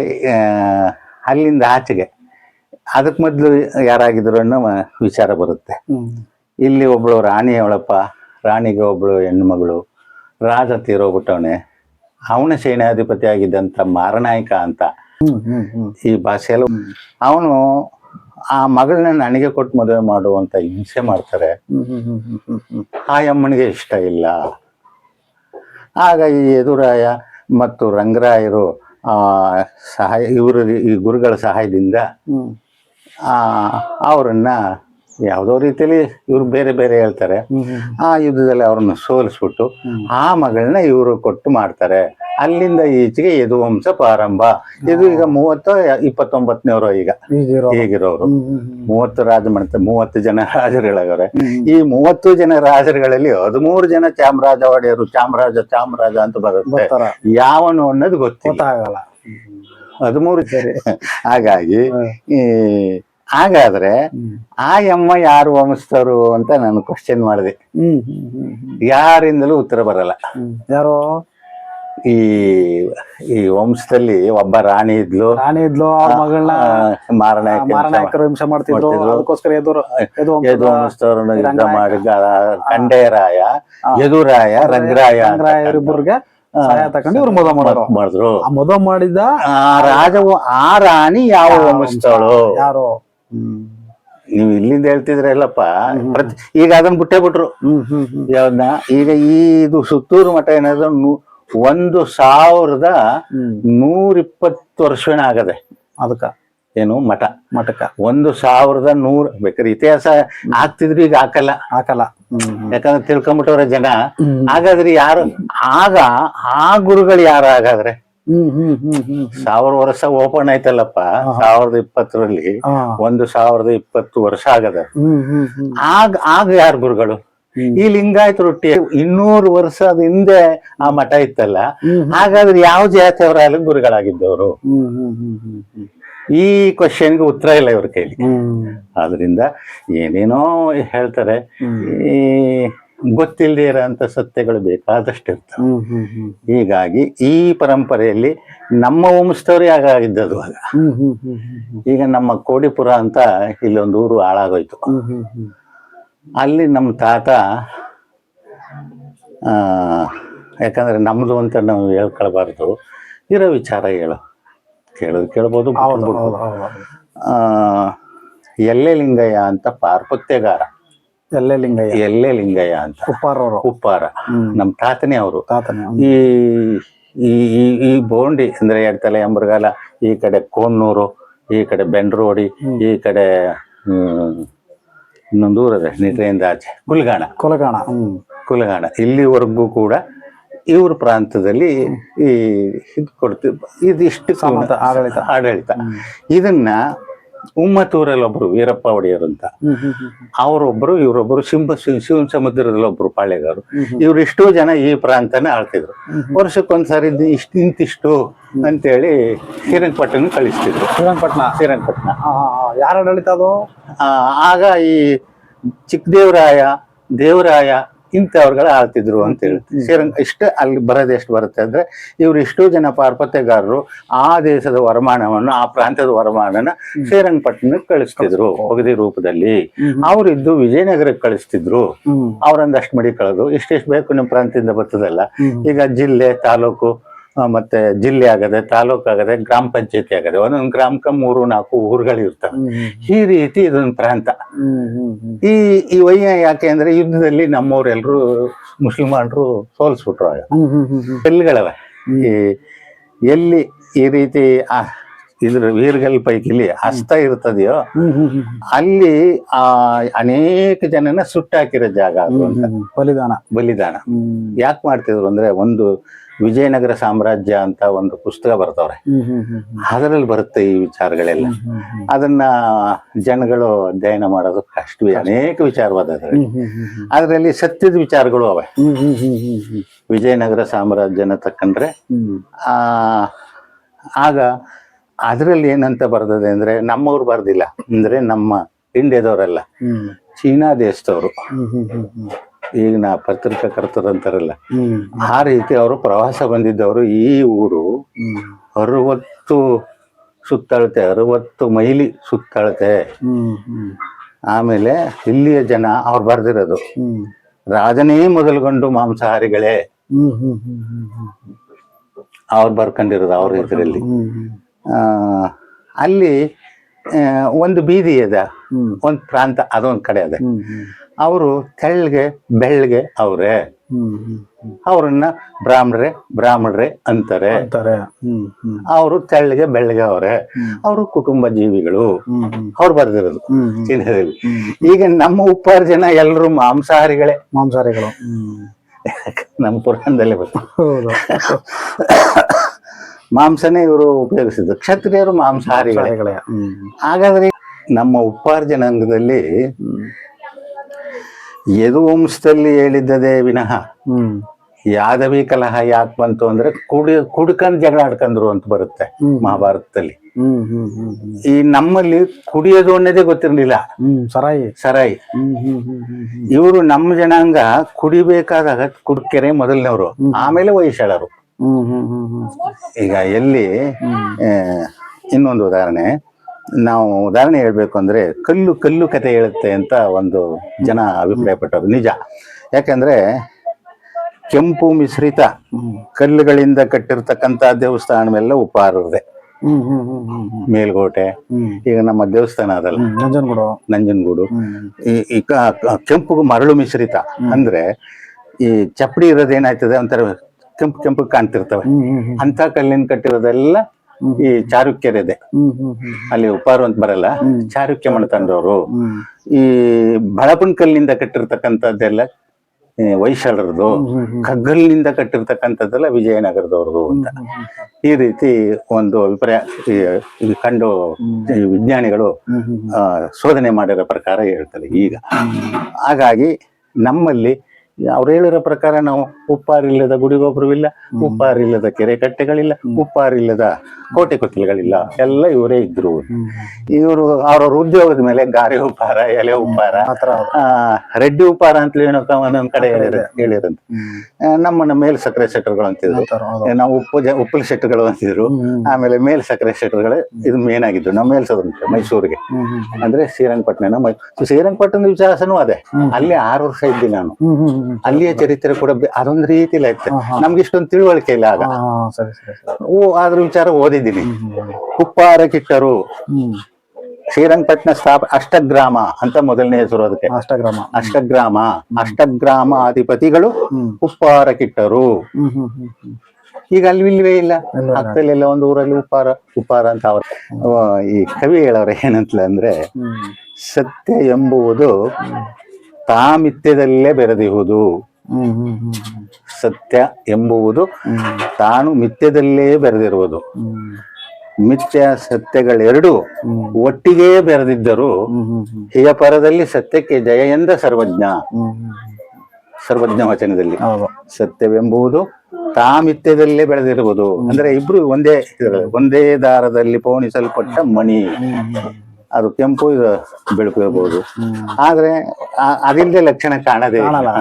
ಅಲ್ಲಿಂದ ಆಚೆಗೆ ಅದಕ್ಕೆ ಮೊದಲು ಯಾರಾಗಿದ್ರು ಅನ್ನೋ ವಿಚಾರ ಬರುತ್ತೆ. ಇಲ್ಲಿ ಒಬ್ಳು ರಾಣಿ ಅವಳಪ್ಪ, ರಾಣಿಗೆ ಒಬ್ಳು ಹೆಣ್ಮಗಳು, ರಾಜ ತೀರೋಗ್ಬಿಟ್ಟವನೆ. ಅವನ ಸೈನ್ಯಾಧಿಪತಿ ಆಗಿದ್ದಂತ ಮಾರನಾಯಕ ಅಂತ ಈ ಭಾಷೆಯಲ್ಲೂ, ಅವನು ಆ ಮಗಳನ್ನ ನನಗೆ ಕೊಟ್ಟು ಮದುವೆ ಮಾಡುವಂತ ಹಿಂಸೆ ಮಾಡ್ತಾರೆ. ಆ ಅಮ್ಮನಿಗೆ ಇಷ್ಟ ಇಲ್ಲ. ಆಗ ಈ ಯದುರಾಯ ಮತ್ತು ರಂಗರಾಯರು ಈ ಗುರುಗಳ ಸಹಾಯದಿಂದ ಅವರನ್ನ ಯಾವುದೋ ರೀತಿಯಲ್ಲಿ ಇವ್ರು ಬೇರೆ ಬೇರೆ ಹೇಳ್ತಾರೆ. ಆ ಯುದ್ಧದಲ್ಲಿ ಅವ್ರನ್ನ ಸೋಲಿಸ್ಬಿಟ್ಟು ಆ ಮಗಳನ್ನ ಇವರು ಕೊಟ್ಟು ಮಾಡ್ತಾರೆ. ಅಲ್ಲಿಂದ ಈಚೆಗೆ ಯದುವಂಶ ಪ್ರಾರಂಭ. ಇದು ಈಗ 29ನೇವರು ಈಗಿರೋರು 30 ಜನ ರಾಜರುಗಳಾಗವ್ರೆ. ಈ 30 ಜನ ರಾಜರುಗಳಲ್ಲಿ 13 ಜನ ಚಾಮರಾಜ ಒಡೆಯರು, ಚಾಮರಾಜ ಅಂತ ಬರುತ್ತೆ. ಯಾವನು ಅನ್ನೋದು ಗೊತ್ತಾಗಲ್ಲ. 13. ಹಾಗಾಗಿ ಹಾಗಾದ್ರೆ ಆ ಅಮ್ಮ ಯಾರು ವಂಶಸ್ಥರು ಅಂತ ನಾನು ಕ್ವಶನ್ ಮಾಡಿದೆ. ಯಾರಿಂದಲೂ ಉತ್ತರ ಬರಲ್ಲ. ಯಾರೋ ಈ ವಂಶದಲ್ಲಿ ಒಬ್ಬ ರಾಣಿ ಇದ್ಲು. ಮಾರನಾಯಕರು ಹಿಂಸೆ ಮಾಡ್ತಿದ್ರು. ಯದು ವಂಶಸ್ಥವ್ರನ್ನ ಯುದ್ಧ ಮಾಡಿ ಖಂಡೇರಾಯ, ಯದುರಾಯ, ರಂಗರಾಯ ಇವರಿಬ್ಬರಿಗೆ ಸಹಾಯ ತಗೊಂಡು ಇವ್ರು ಮಾಡಿದ್ರು. ಮದುವೆ ಮಾಡಿದ ಆ ರಾಣಿ ಯಾವ ವಂಶಸ್ಥಳು? ಯಾರು? ನೀವು ಇಲ್ಲಿಂದ ಹೇಳ್ತಿದ್ರೆ ಎಲ್ಲಪ್ಪ, ಈಗ ಅದನ್ನ ಬಿಟ್ಟೇ. ಯಾವ್ದನ್ನ ಈಗ ಇದು ಸುತ್ತೂರು ಮಠ ಏನಾದ್ರು 1120 ವರ್ಷ ಆಗದೆ. ಅದಕ್ಕ ಏನು ಮಠಕ್ಕ 1100 ಬೇಕಾದ್ರೆ ಇತಿಹಾಸ ಆಗ್ತಿದ್ರು, ಈಗ ಹಾಕಲ್ಲ. ಯಾಕಂದ್ರೆ ತಿಳ್ಕೊಂಬಿಟ್ಟವ್ರ ಜನ. ಹಾಗಾದ್ರೆ ಯಾರು ಆಗ ಆ ಗುರುಗಳು ಯಾರು? ಹಾಗಾದ್ರೆ 1000 ವರ್ಷ ಓಪನ್ ಆಯ್ತಲ್ಲಪ್ಪ 1020ರಲ್ಲಿ. 1020 ವರ್ಷ ಆಗದ. ಆಗ ಯಾರು ಗುರುಗಳು? ಈ ಲಿಂಗಾಯತ ರೊಟ್ಟಿ 200 ವರ್ಷದ ಹಿಂದೆ ಆ ಮಠ ಇತ್ತಲ್ಲ. ಹಾಗಾದ್ರೆ ಯಾವ ಜಾತಿಯವರಾಗಲಿ ಗುರುಗಳಾಗಿದ್ದವರು? ಈ ಕ್ವಶನ್ಗೆ ಉತ್ತರ ಇಲ್ಲ ಇವ್ರ ಕೈಲಿ. ಆದ್ರಿಂದ ಏನೇನೋ ಹೇಳ್ತಾರೆ. ಈ ಗೊತ್ತಿಲ್ಲದೆ ಇರೋಂಥ ಸತ್ಯಗಳು ಬೇಕಾದಷ್ಟು ಇರ್ತವೆ. ಹೀಗಾಗಿ ಈ ಪರಂಪರೆಯಲ್ಲಿ ನಮ್ಮ ವಂಶದವ್ರು ಯಾಗಿದ್ದದು ಆಗ. ಈಗ ನಮ್ಮ ಕೋಡಿಪುರ ಅಂತ ಇಲ್ಲೊಂದು ಊರು ಹಾಳಾಗೋಯ್ತು. ಅಲ್ಲಿ ನಮ್ಮ ತಾತ, ಯಾಕಂದ್ರೆ ನಮ್ದು ಅಂತ ನಾವು ಹೇಳ್ಕೊಳ್ಬಾರ್ದು, ಇರೋ ವಿಚಾರ ಕೇಳ್ಬೋದು. ಎಲ್ಲೆ ಲಿಂಗಯ್ಯ ಅಂತ ಪಾರ್ಪತ್ಯಗಾರ. ಎಲ್ಲೆ ಲಿಂಗಯ್ಯ ಅಂತ ಉಪ್ಪಾರ ನಮ್ ತಾತನೇ ಅವರು. ಈ ಬೋಂಡಿ ಅಂದ್ರೆ ಎಡ್ತಲೆ ಎಂಬರ್ಗಾಲ, ಈ ಕಡೆ ಕೋನ್ನೂರು, ಈ ಕಡೆ ಬೆಂಡ್ರೋಡಿ, ಈ ಕಡೆ ಇನ್ನೊಂದು ಊರದೆ ನಿಟ್ರೆಯಿಂದ ಆಚೆ ಕುಲಗಾಣ. ಕುಲಗಾಣ ಇಲ್ಲಿವರೆಗೂ ಕೂಡ ಇವ್ರ ಪ್ರಾಂತದಲ್ಲಿ ಈ ಇದು ಕೊಡ್ತೀವಿ, ಇದಿಷ್ಟು ಸಾಮಂತ ಆಡಳಿತ. ಆಡಳಿತ. ಇದನ್ನ ಉಮ್ಮತ್ತೂರಲ್ಲಿ ಒಬ್ರು ವೀರಪ್ಪ ಒಡೆಯರ್ ಅಂತ, ಅವರೊಬ್ರು ಇವರೊಬ್ರು ಶಿವನ ಸಮುದ್ರದಲ್ಲಿ ಒಬ್ರು ಪಾಳೆಗಾರರು, ಇವ್ರು ಎಷ್ಟೋ ಜನ ಈ ಪ್ರಾಂತನ ಆಳ್ತಿದ್ರು. ವರ್ಷಕ್ಕೊಂದ್ಸಾರಿ ಇಂತಿಷ್ಟು ಅಂತೇಳಿ ಶ್ರೀರಂಗಪಟ್ಟಣ ಕಳಿಸ್ತಿದ್ರು. ಶ್ರೀರಂಗಪಟ್ಟಣ ಯಾರ ಆಡಳಿತ ಅದು? ಆಗ ಈ ಚಿಕ್ಕದೇವರಾಯ, ದೇವರಾಯ ಇಂಥವ್ರುಗಳ ಆಳ್ತಿದ್ರು ಅಂತ ಹೇಳುತ್ತೆ. ಇಷ್ಟ ಅಲ್ಲಿ ಬರೋದು ಎಷ್ಟು ಬರುತ್ತೆ ಅಂದ್ರೆ, ಇವ್ರು ಎಷ್ಟೋ ಜನ ಪಾರ್ಪತ್ಯಗಾರರು ಆ ದೇಶದ ವರಮಾನವನ್ನು, ಆ ಪ್ರಾಂತದ ವರಮಾನನ ಶ್ರೀರಂಗಪಟ್ಟಣಕ್ಕೆ ಕಳಿಸ್ತಿದ್ರು ಒಗದಿ ರೂಪದಲ್ಲಿ. ಅವರಿದ್ದು ವಿಜಯನಗರಕ್ಕೆ ಕಳಿಸ್ತಿದ್ರು. ಅವ್ರೊಂದಷ್ಟು ಮಡಿ ಕಳೆದು ಇಷ್ಟೆಷ್ಟು ಬೇಕು ನಿಮ್ಮ ಪ್ರಾಂತದಿಂದ ಬರ್ತದಲ್ಲ. ಈಗ ಜಿಲ್ಲೆ, ತಾಲೂಕು, ಮತ್ತೆ ಜಿಲ್ಲೆ ಆಗದೆ, ತಾಲೂಕು ಆಗದೆ, ಗ್ರಾಮ ಪಂಚಾಯತಿ ಆಗದೆ, ಒಂದೊಂದು ಗ್ರಾಮಕ್ಕೆ 3-4 ಊರುಗಳು ಇರ್ತವೆ. ಈ ರೀತಿ ಇದೊಂದು ಪ್ರಾಂತ. ಈ ವಯ್ಯ ಯಾಕೆ ಅಂದ್ರೆ, ಯುದ್ಧದಲ್ಲಿ ನಮ್ಮವ್ರೆಲ್ರು ಮುಸ್ಲಿಮಾನರು ಸೋಲ್ಸ್ಬಿಟ್ರು. ಆಗ ಕಲ್ಲುಗಳವೆ ಎಲ್ಲಿ ಈ ರೀತಿ ಇದ್ರ ವೀರ್ಗಲ್ ಪೈಕಿಲಿ ಹಸ್ತ ಇರ್ತದೆಯೋ ಅಲ್ಲಿ ಅನೇಕ ಜನನ ಸುಟ್ಟಾಕಿರೋ ಜಾಗ ಅದು ಅಂತ. ಬಲಿದಾನ ಯಾಕೆ ಮಾಡ್ತಿದ್ರು ಅಂದ್ರೆ, ಒಂದು ವಿಜಯನಗರ ಸಾಮ್ರಾಜ್ಯ ಅಂತ ಒಂದು ಪುಸ್ತಕ ಬರ್ತವ್ರೆ, ಅದರಲ್ಲಿ ಬರುತ್ತೆ ಈ ವಿಚಾರಗಳೆಲ್ಲ. ಅದನ್ನ ಜನಗಳು ಅಧ್ಯಯನ ಮಾಡೋದು ಕಷ್ಟವೇ. ಅನೇಕ ವಿಚಾರವಾದ ಅದರಲ್ಲಿ ಸತ್ಯದ ವಿಚಾರಗಳು ಅವೆ. ವಿಜಯನಗರ ಸಾಮ್ರಾಜ್ಯನ ತಕ್ಕಂಡ್ರೆ ಆಗ ಅದರಲ್ಲಿ ಏನಂತ ಬರ್ತದೆ ಅಂದ್ರೆ, ನಮ್ಮವ್ರು ಬರ್ದಿಲ್ಲ ಅಂದ್ರೆ, ನಮ್ಮ ಇಂಡಿಯಾದವರಲ್ಲ, ಚೀನಾ ದೇಶದವರು, ಈಗ ಪತ್ರಿಕಾಕರ್ತರಂತಾರಲ್ಲ, ಆ ರೀತಿ ಅವರು ಪ್ರವಾಸ ಬಂದಿದ್ದವರು. ಈ ಊರು 60 ಸುತ್ತಳತೆ, 60 ಮೈಲಿ ಸುತ್ತಳತೆ. ಆಮೇಲೆ ಇಲ್ಲಿಯ ಜನ ಅವ್ರು ಬರ್ದಿರೋದು, ರಾಜನೇ ಮೊದಲುಗೊಂಡು ಮಾಂಸಾಹಾರಿಗಳೇ, ಅವ್ರು ಬರ್ಕೊಂಡಿರೋದು ಅವ್ರ ಇದರಲ್ಲಿ. ಅಲ್ಲಿ ಒಂದು ಬೀದಿ ಅದ, ಒಂದು ಪ್ರಾಂತ, ಅದೊಂದು ಕಡೆ ಅದ. ಅವರು ತೆಳ್ಳಗೆ ಬೆಳ್ಳಗೆ ಅವ್ರೆ, ಅವ್ರನ್ನ ಬ್ರಾಹ್ಮಣರೇ ಅಂತಾರೆ. ಅವರು ತೆಳ್ಳಗೆ ಬೆಳ್ಳಗೆ ಅವ್ರೆ, ಅವರು ಕುಟುಂಬ ಜೀವಿಗಳು. ಅವ್ರು ಬರ್ದಿರೋದು ಚೀನಾದಲ್ಲಿ. ಈಗ ನಮ್ಮ ಉಪ್ಪಾರ ಜನ ಎಲ್ಲರೂ ಮಾಂಸಾಹಾರಿಗಳು. ನಮ್ಮ ಪುರಾಣದಲ್ಲೇ ಬರ್ತದೆ, ಮಾಂಸನೇ ಇವರು ಉಪಯೋಗಿಸಿದ್ರು. ಕ್ಷತ್ರಿಯರು ಮಾಂಸಾಹಾರಿಗಳೇ. ಹಾಗಾದ್ರೆ ನಮ್ಮ ಉಪ್ಪಾರ ಜನಾಂಗದಲ್ಲಿ ಯದುವಂಶದಲ್ಲಿ ಹೇಳಿದ್ದದೇ ವಿನಃ ಯಾದವಿ ಕಲಹ ಯಾಕೆ ಬಂತು ಅಂದ್ರೆ, ಕುಡ್ಕಂಡ್ ಜಗಳ ಆಡ್ಕಂದ್ರು ಅಂತ ಬರುತ್ತೆ ಮಹಾಭಾರತದಲ್ಲಿ. ಈ ನಮ್ಮಲ್ಲಿ ಕುಡಿಯೋದು ಅನ್ನೋದೇ ಗೊತ್ತಿರ್ಲಿಲ್ಲ, ಸರಾಯಿ. ಇವರು ನಮ್ಮ ಜನಾಂಗ ಕುಡಿಬೇಕಾದಾಗ ಕುಡ್ಕೆರೆ ಮೊದಲನವರು, ಆಮೇಲೆ ಹೊಯ್ಸಳರು. ಈಗ ಎಲ್ಲಿ ಇನ್ನೊಂದು ಉದಾಹರಣೆ ಹೇಳ್ಬೇಕು ಅಂದ್ರೆ, ಕಲ್ಲು ಕತೆ ಹೇಳುತ್ತೆ ಅಂತ ಒಂದು ಜನ ಅಭಿಪ್ರಾಯ ಪಟ್ಟರು. ನಿಜ. ಯಾಕಂದ್ರೆ ಕೆಂಪು ಮಿಶ್ರಿತ ಕಲ್ಲುಗಳಿಂದ ಕಟ್ಟಿರ್ತಕ್ಕಂತ ದೇವಸ್ಥಾನವೆಲ್ಲ ಉಪ್ಪಾರದೆ. ಮೇಲ್ಕೋಟೆ, ಈಗ ನಮ್ಮ ದೇವಸ್ಥಾನ ಅದಲ್ಲ ನಂಜನಗೂಡು, ಈ ಕೆಂಪು ಮರಳು ಮಿಶ್ರಿತ ಅಂದ್ರೆ, ಈ ಚಪ್ಪಡಿ ಇರೋದೇನಾಯ್ತದೆ ಒಂಥರ ಕೆಂಪು ಕಾಣ್ತಿರ್ತವೆ. ಅಂತ ಕಲ್ಲಿನ ಕಟ್ಟಿರೋದೆಲ್ಲ ಈ ಚಾರುಕ್ಯರಿದೆ. ಅಲ್ಲಿ ಉಪ್ಪಾರು ಅಂತ ಬರಲ್ಲ, ಚಾರುಕ್ಯ ಮನೆತನದವರು. ಈ ಬಳಪನ್ ಕಲ್ಲಿನಿಂದ ಕಟ್ಟಿರ್ತಕ್ಕಂಥದ್ದೆಲ್ಲ ಹೊಯ್ಸಳರದು, ಕಗ್ಗಲ್ಲಿನಿಂದ ಕಟ್ಟಿರ್ತಕ್ಕಂಥದ್ದೆಲ್ಲ ವಿಜಯನಗರದವ್ರದು ಅಂತ. ಈ ರೀತಿ ಒಂದು ಅಭಿಪ್ರಾಯ ಕಂಡು ವಿಜ್ಞಾನಿಗಳು ಶೋಧನೆ ಮಾಡಿರೋ ಪ್ರಕಾರ ಹೇಳ್ತಾರೆ ಈಗ. ಹಾಗಾಗಿ ನಮ್ಮಲ್ಲಿ ಅವ್ರು ಹೇಳಿರೋ ಪ್ರಕಾರ ನಾವು ಉಪ್ಪಾರಿಲ್ಲದ ಗುಡಿಗೊಬ್ಬರವಿಲ್ಲ, ಉಪ್ಪಾರಿಲ್ಲದ ಕೆರೆ ಕಟ್ಟೆಗಳಿಲ್ಲ, ಉಪ್ಪಾರಿಲ್ಲದ ಕೋಟೆ ಕೊತ್ತಲುಗಳಿಲ್ಲ, ಎಲ್ಲ ಇವರೇ ಇದ್ರು. ಇವರು ಅವ್ರವ್ರ ಉದ್ಯೋಗದ ಮೇಲೆ ಗಾರೆ ಉಪ್ಪಾರ, ಎಲೆ ಉಪ್ಪಾರ, ರೆಡ್ಡಿ ಉಪ್ಪಾರ ಅಂತ ಏನೋ ಒಂದೊಂದ್ ಕಡೆ ಹೇಳಿರಂತ. ನಮ್ಮನ್ನ ಮೇಲ್ ಸಕ್ಕರೆ ಶೆಟ್ಟರ್ಗಳು ಅಂತಿದ್ರು, ನಾವು ಉಪ್ಪುಲ ಶೆಟ್ಟರ್ಗಳು ಅಂತಿದ್ರು. ಆಮೇಲೆ ಮೇಲ್ ಸಕ್ಕರೆ ಶೆಟ್ಟರ್ಗಳು ಇದು ಮೇನ್ ಆಗಿದ್ರು. ನಾವು ಮೇಲ್ಸೋದಂತೆ ಮೈಸೂರಿಗೆ ಅಂದ್ರೆ ಶ್ರೀರಂಗಪಟ್ಟಣ. ಶ್ರೀರಂಗಪಟ್ಟಣದ ವಿಚಾರನೂ ಅದೇ. ಅಲ್ಲಿ 6 ವರ್ಷ ಇದ್ದಿ ನಾನು. ಅಲ್ಲಿಯ ಚರಿತ್ರೆ ಕೂಡ ಅದೊಂದು ರೀತಿಲಿ ಆಯ್ತು. ನಮ್ಗೆ ಇಷ್ಟೊಂದು ತಿಳುವಳಿಕೆ ಇಲ್ಲ ಆಗ. ಅದ್ರ ವಿಚಾರ ಓದಿದ್ದೀನಿ. ಉಪ್ಪಾರ ಕಿಟ್ಟರು, ಶ್ರೀರಂಗಪಟ್ಟಣ ಅಷ್ಟಗ್ರಾಮ ಅಂತ ಮೊದಲನೇ ಹೆಸರು ಅದಕ್ಕೆ. ಅಷ್ಟಗ್ರಾಮ ಅಧಿಪತಿಗಳು ಉಪ್ಪಾರ ಕಿಟ್ಟರು. ಈಗ ಅಲ್ಲಿ ಇಲ್ವೇ ಇಲ್ಲ. ಪಕ್ಕದಲ್ಲೆಲ್ಲ ಒಂದು ಊರಲ್ಲಿ ಉಪ್ಪಾರ ಅಂತ ಅವ್ರ ಈ ಕವಿ ಹೇಳವ್ರೆ ಏನಂತಲ ಅಂದ್ರೆ, ಸತ್ಯ ಎಂಬುವುದು ತಾಮಿತ್ಯದಲ್ಲೇ ಬೆರೆದಿಹುದು, ಸತ್ಯ ಎಂಬುವುದು ತಾನು ಮಿಥ್ಯದಲ್ಲೇ ಬೆರೆದಿರುವುದು. ಮಿಥ್ಯ ಸತ್ಯಗಳೆರಡು ಒಟ್ಟಿಗೆ ಬೆರೆದಿದ್ದರು ಹಿಯ ಪರದಲ್ಲಿ ಸತ್ಯಕ್ಕೆ ಜಯ ಎಂದ ಸರ್ವಜ್ಞ. ಸರ್ವಜ್ಞ ವಚನದಲ್ಲಿ ಸತ್ಯವೆಂಬುದು ಮಿಥ್ಯದಲ್ಲೇ ಬೆಳೆದಿರುವುದು ಅಂದ್ರೆ ಇಬ್ರು ಒಂದೇ ದಾರದಲ್ಲಿ ಪೋಣಿಸಲ್ಪಟ್ಟ ಮಣಿ. ಅದು ಕೆಂಪು, ಇದು ಬೆಳಕು ಇರಬಹುದು, ಆದ್ರೆ ಅದಿಲ್ಲದೆ ಲಕ್ಷಣ ಕಾಣದೇ ಇಲ್ಲ.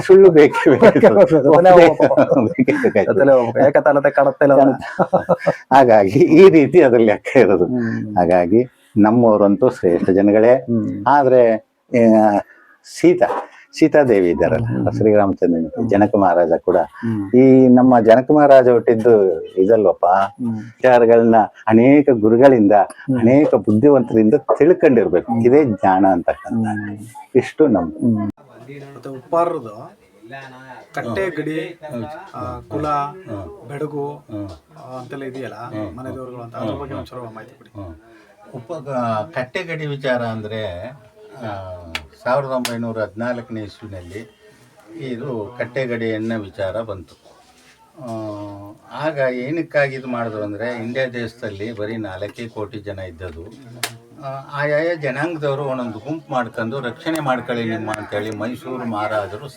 ಸುಳ್ಳು ಬೇಕೇ ಹಾಗಾಗಿ ಈ ರೀತಿ ಅದ್ರಲ್ಲಿ ಲೆಕ್ಕ ಇರೋದು. ಹಾಗಾಗಿ ನಮ್ಮವರಂತೂ ಶ್ರೇಷ್ಠ ಜನಗಳೇ. ಆದ್ರೆ ಸೀತಾದೇವಿ ಇದ್ದಾರಲ್ಲ, ಶ್ರೀರಾಮಚಂದ್ರ, ಜನಕ ಮಹಾರಾಜ ಕೂಡ ಈ ನಮ್ಮ ಜನಕ ಮಹಾರಾಜ ಹುಟ್ಟಿದ್ದು ಇದಲ್ವಪ್ಪ, ವಿಚಾರಗಳನ್ನ ಅನೇಕ ಗುರುಗಳಿಂದ ಅನೇಕ ಬುದ್ಧಿವಂತರಿಂದ ತಿಳ್ಕೊಂಡಿರ್ಬೇಕು. ಇದೇ ಜ್ಞಾನ ಅಂತಕ್ಕಂಥ. ಇಷ್ಟು ನಮ್ಮ ಮತ್ತೆ ಉಪ್ಪಾರದು ಕಟ್ಟೆ ಗಡಿ ಕುಲ ಬೆಡಗು ಅಂತೆಲ್ಲ ಇದೆಯಲ್ಲ, ಮನೆ ದೇವರುಗಳು ಅಂತ, ಅದ್ರ ಬಗ್ಗೆ ಒಂಚೂರು ಮಾಹಿತಿ ಕೊಡಿ. ಕಟ್ಟೆಗಡಿ ವಿಚಾರ ಅಂದರೆ 1914ನೇ ಇಸ್ವಿನಲ್ಲಿ ಇದು ಕಟ್ಟೆಗಡಿಯನ್ನ ವಿಚಾರ ಬಂತು. ಆಗ ಏನಕ್ಕಾಗಿ ಇದು ಮಾಡಿದ್ರು ಅಂದರೆ, ಇಂಡಿಯಾ ದೇಶದಲ್ಲಿ ಬರೀ 4 ಕೋಟಿ ಜನ ಇದ್ದದು. ಆಯಾ ಜನಾಂಗದವರು ಒಂದೊಂದು ಗುಂಪು ಮಾಡ್ಕೊಂಡು ರಕ್ಷಣೆ ಮಾಡ್ಕೊಳ್ಳಿ ನಿಮ್ಮ ಅಂತೇಳಿ ಮೈಸೂರು ಮಹಾರಾಜರು